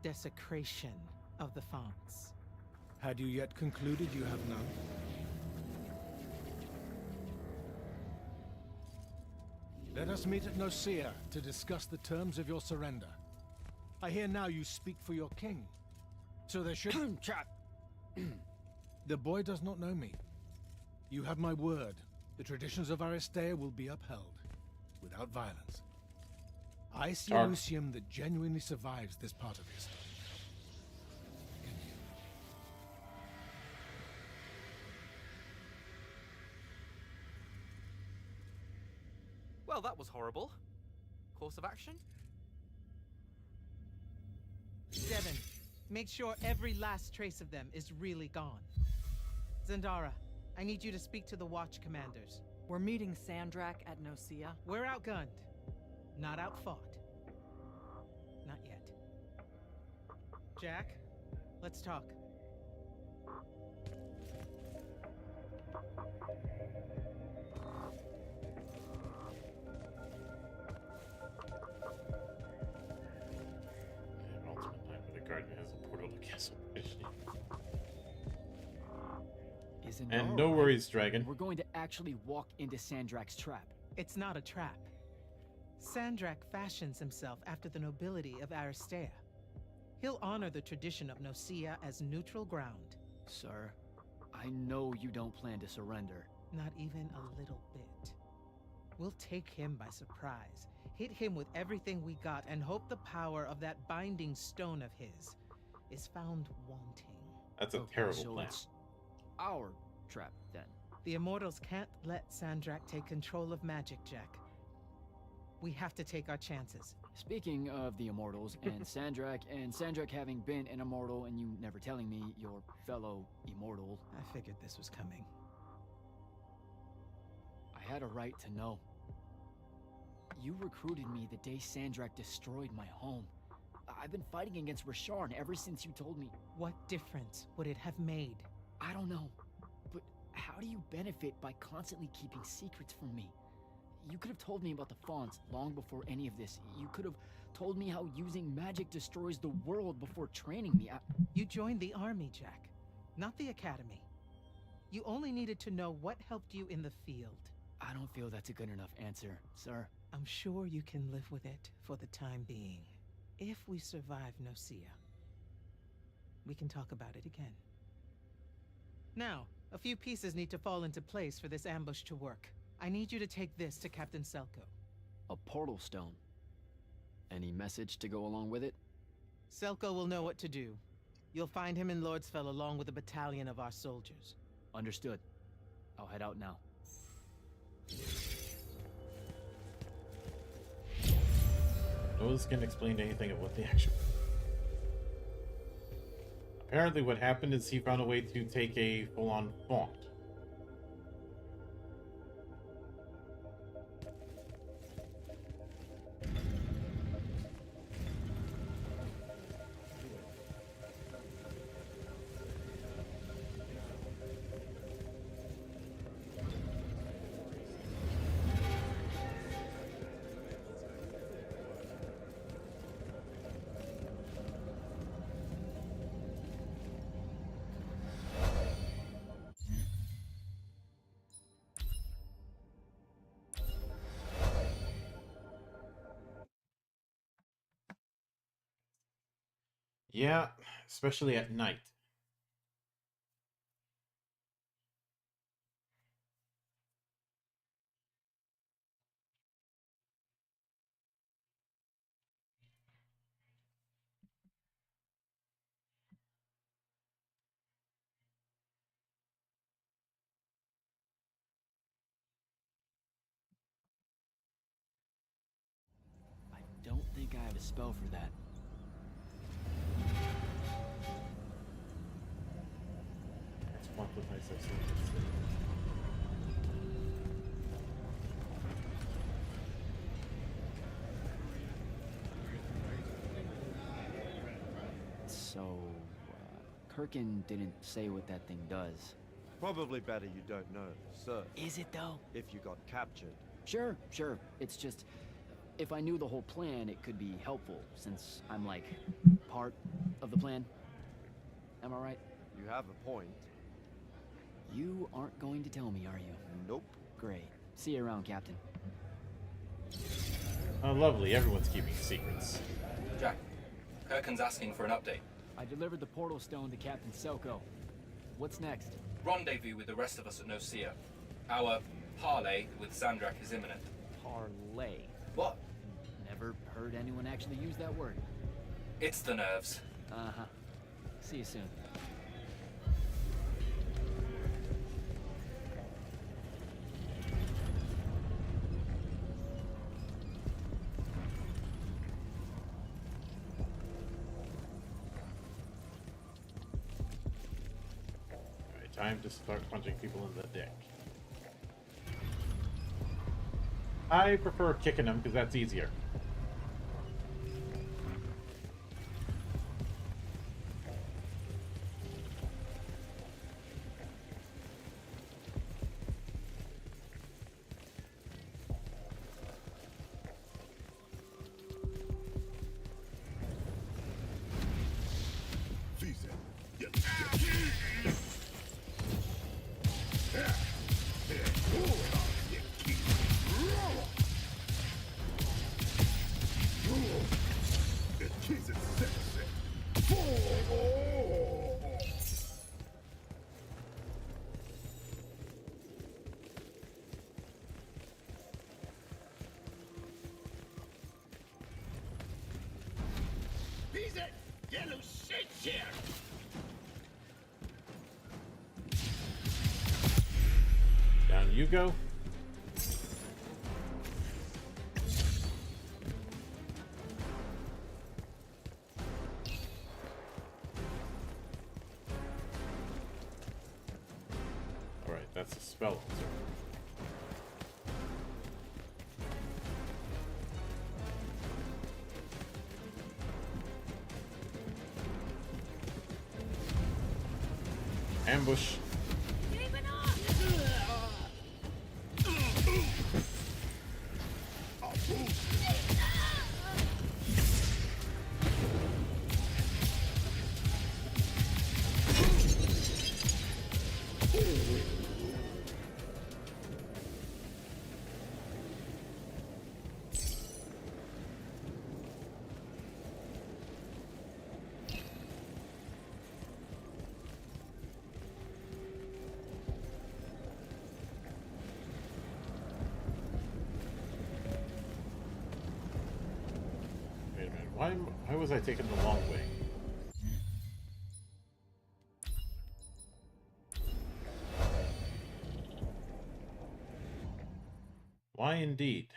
desecration of the fonts. Had you yet concluded you have none? Let us meet at Nicaea to discuss the terms of your surrender. I hear now you speak for your king. So there should... Chap! The boy does not know me. You have my word. The traditions of Aristea will be upheld, without violence. I see a Lucium that genuinely survives this part of history. Can you? Well, that was horrible. Course of action? Devin, make sure every last trace of them is really gone. Zendara, I need you to speak to the Watch commanders. We're meeting Sandrak at Nicaea. We're outgunned, not outfought. Not yet. Jack, let's talk. An ultimate night where the garden has a portal to Castle British. And no worries, Dragon. We're going to actually walk into Sandrak's trap. It's not a trap. Sandrak fashions himself after the nobility of Aristea. He'll honor the tradition of Nicaea as neutral ground. Sir, I know you don't plan to surrender. Not even a little bit. We'll take him by surprise, hit him with everything we got, and hope the power of that binding stone of his is found wanting. That's a Okay, terrible so plan. it's our trap, then. The Immortals can't let Sandrak take control of magic, Jack. We have to take our chances. Speaking of the Immortals and Sandrak having been an Immortal and you never telling me your fellow Immortal. I figured this was coming. I had a right to know. You recruited me the day Sandrak destroyed my home. I've been fighting against Rasharn ever since you told me. What difference would it have made? I don't know. But how do you benefit by constantly keeping secrets from me? You could have told me about the Fawns long before any of this. You could have told me how using magic destroys the world before training me. You joined the army, Jack, not the academy. You only needed to know what helped you in the field. I don't feel that's a good enough answer, sir. I'm sure you can live with it for the time being. If we survive Nicaea, we can talk about it again. Now, a few pieces need to fall into place for this ambush to work. I need you to take this to Captain Selko. A portal stone. Any message to go along with it? Selko will know what to do. You'll find him in Lordsfell along with a battalion of our soldiers. Understood. I'll head out now. No one can explain anything of what the action. Apparently what happened is he found a way to take a full-on font. Yeah, especially at night. I don't think I have a spell for that. So, Kirkin didn't say what that thing does. Probably better you don't know, sir. Is it though? If you got captured. Sure. It's just, if I knew the whole plan, it could be helpful, since I'm like, part of the plan. Am I right? You have a point. You aren't going to tell me, are you? Nope. Great. See you around, Captain. Oh, lovely. Everyone's keeping secrets. Jack, Kirkin's asking for an update. I delivered the portal stone to Captain Selko. What's next? Rendezvous with the rest of us at Nicaea. Our parley with Sandrak is imminent. Parlay. What? Never heard anyone actually use that word. It's the nerves. Uh-huh. See you soon. Time to start punching people in the dick. I prefer kicking them because that's easier. Down you go. Alright, that's a spell altar. Ambush. Wait a minute, why was I taking the long way? Why indeed?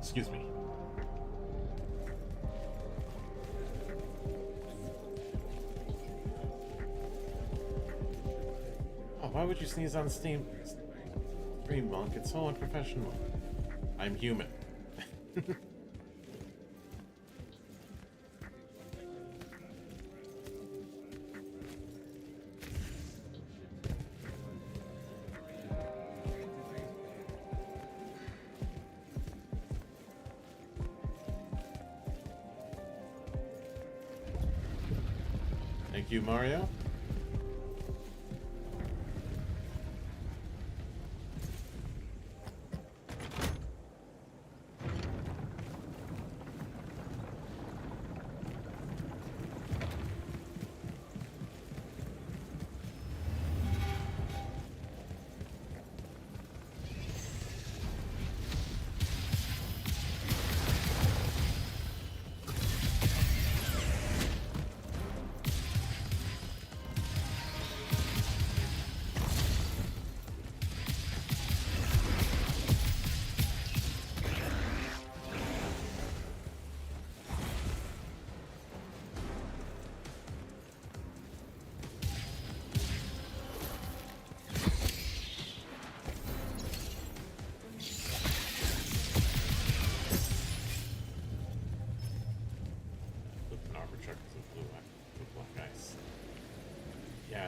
Excuse me. Oh, why would you sneeze on Steam? Stream Monk, it's so unprofessional. I'm human. Thank you, Mario.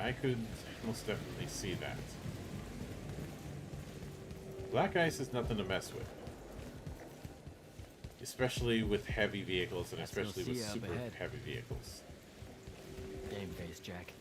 I could most definitely see that. Black ice is nothing to mess with. Especially with heavy vehicles, and especially with super heavy vehicles. Game face, Jack.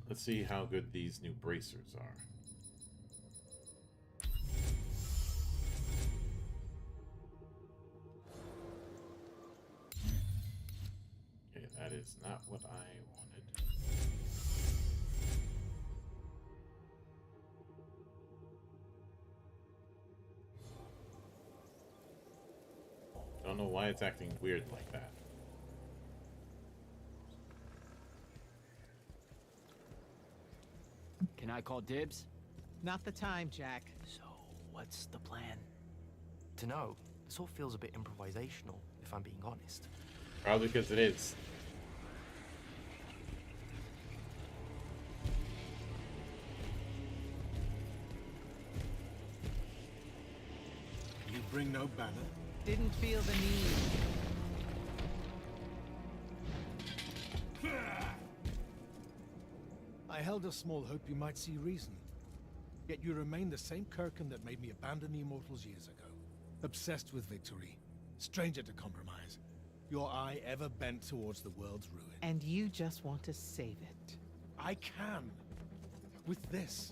Let's see how good these new bracers are. Okay, that is not what I wanted. Don't know why it's acting weird like that. Can I call dibs? Not the time, Jack. So, what's the plan? To know. This all feels a bit improvisational, if I'm being honest. Probably because it is. You bring no banner? Didn't feel the need. I held a small hope you might see reason. Yet you remain the same Kirkin that made me abandon the Immortals years ago. Obsessed with victory, stranger to compromise. Your eye ever bent towards the world's ruin. And you just want to save it. I can. With this.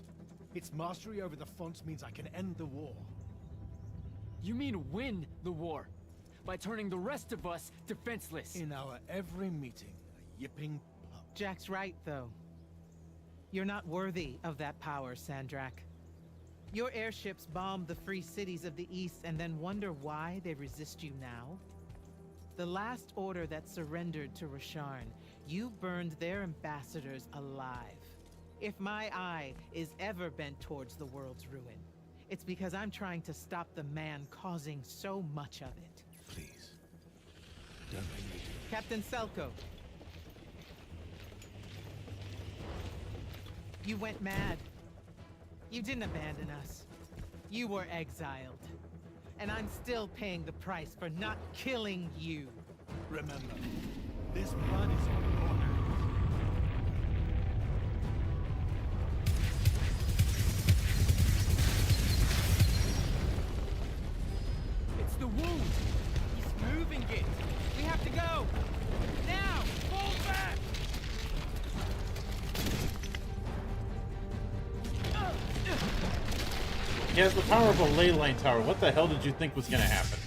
Its mastery over the fonts means I can end the war. You mean win the war? By turning the rest of us defenseless? In our every meeting, a yipping pup. Jack's right, though. You're not worthy of that power, Sandrak. Your airships bomb the free cities of the East and then wonder why they resist you now? The last order that surrendered to Rasharn, you burned their ambassadors alive. If my eye is ever bent towards the world's ruin, it's because I'm trying to stop the man causing so much of it. Please, don't make me do it. Captain Selko. You went mad. You didn't abandon us. You were exiled. And I'm still paying the price for not killing you. Remember, this blood is on your hands. It's the wound! He's moving it! We have to go! Now! Fall back! He has the power of a ley line tower. What the hell did you think was going to happen?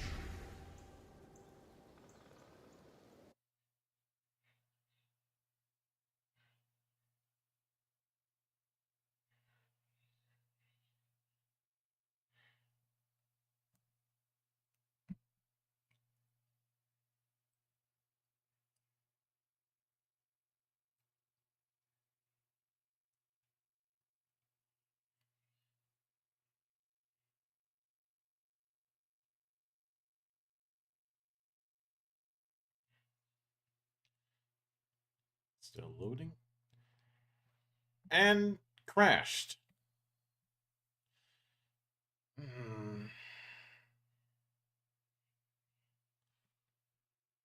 Still loading. And crashed.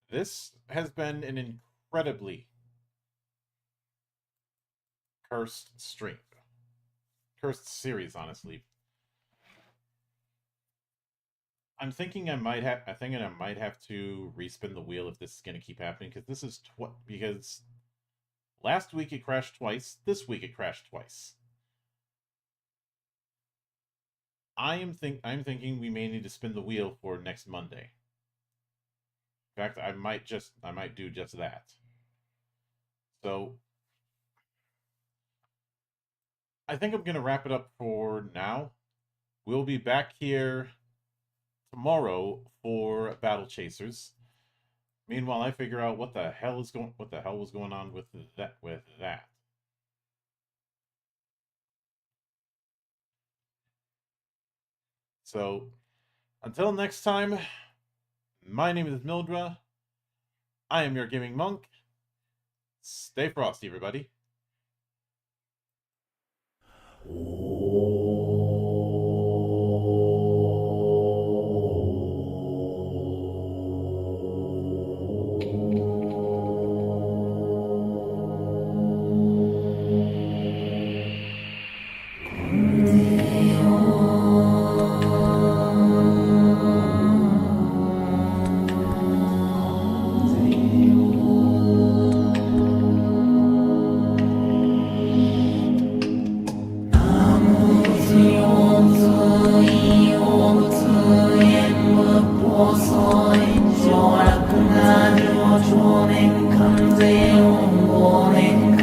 This has been an incredibly cursed stream. Cursed series, honestly. I'm thinking I might have to respin the wheel if this is going to keep happening, because this is because last week it crashed twice, this week it crashed twice. I'm thinking we may need to spin the wheel for next Monday. In fact, I might do just that. So I think I'm going to wrap it up for now. We'll be back here tomorrow for Battle Chasers. Meanwhile, I figure out what the hell was going on with that. So, until next time, my name is Mildra. I am your gaming monk. Stay frosty, everybody. Warning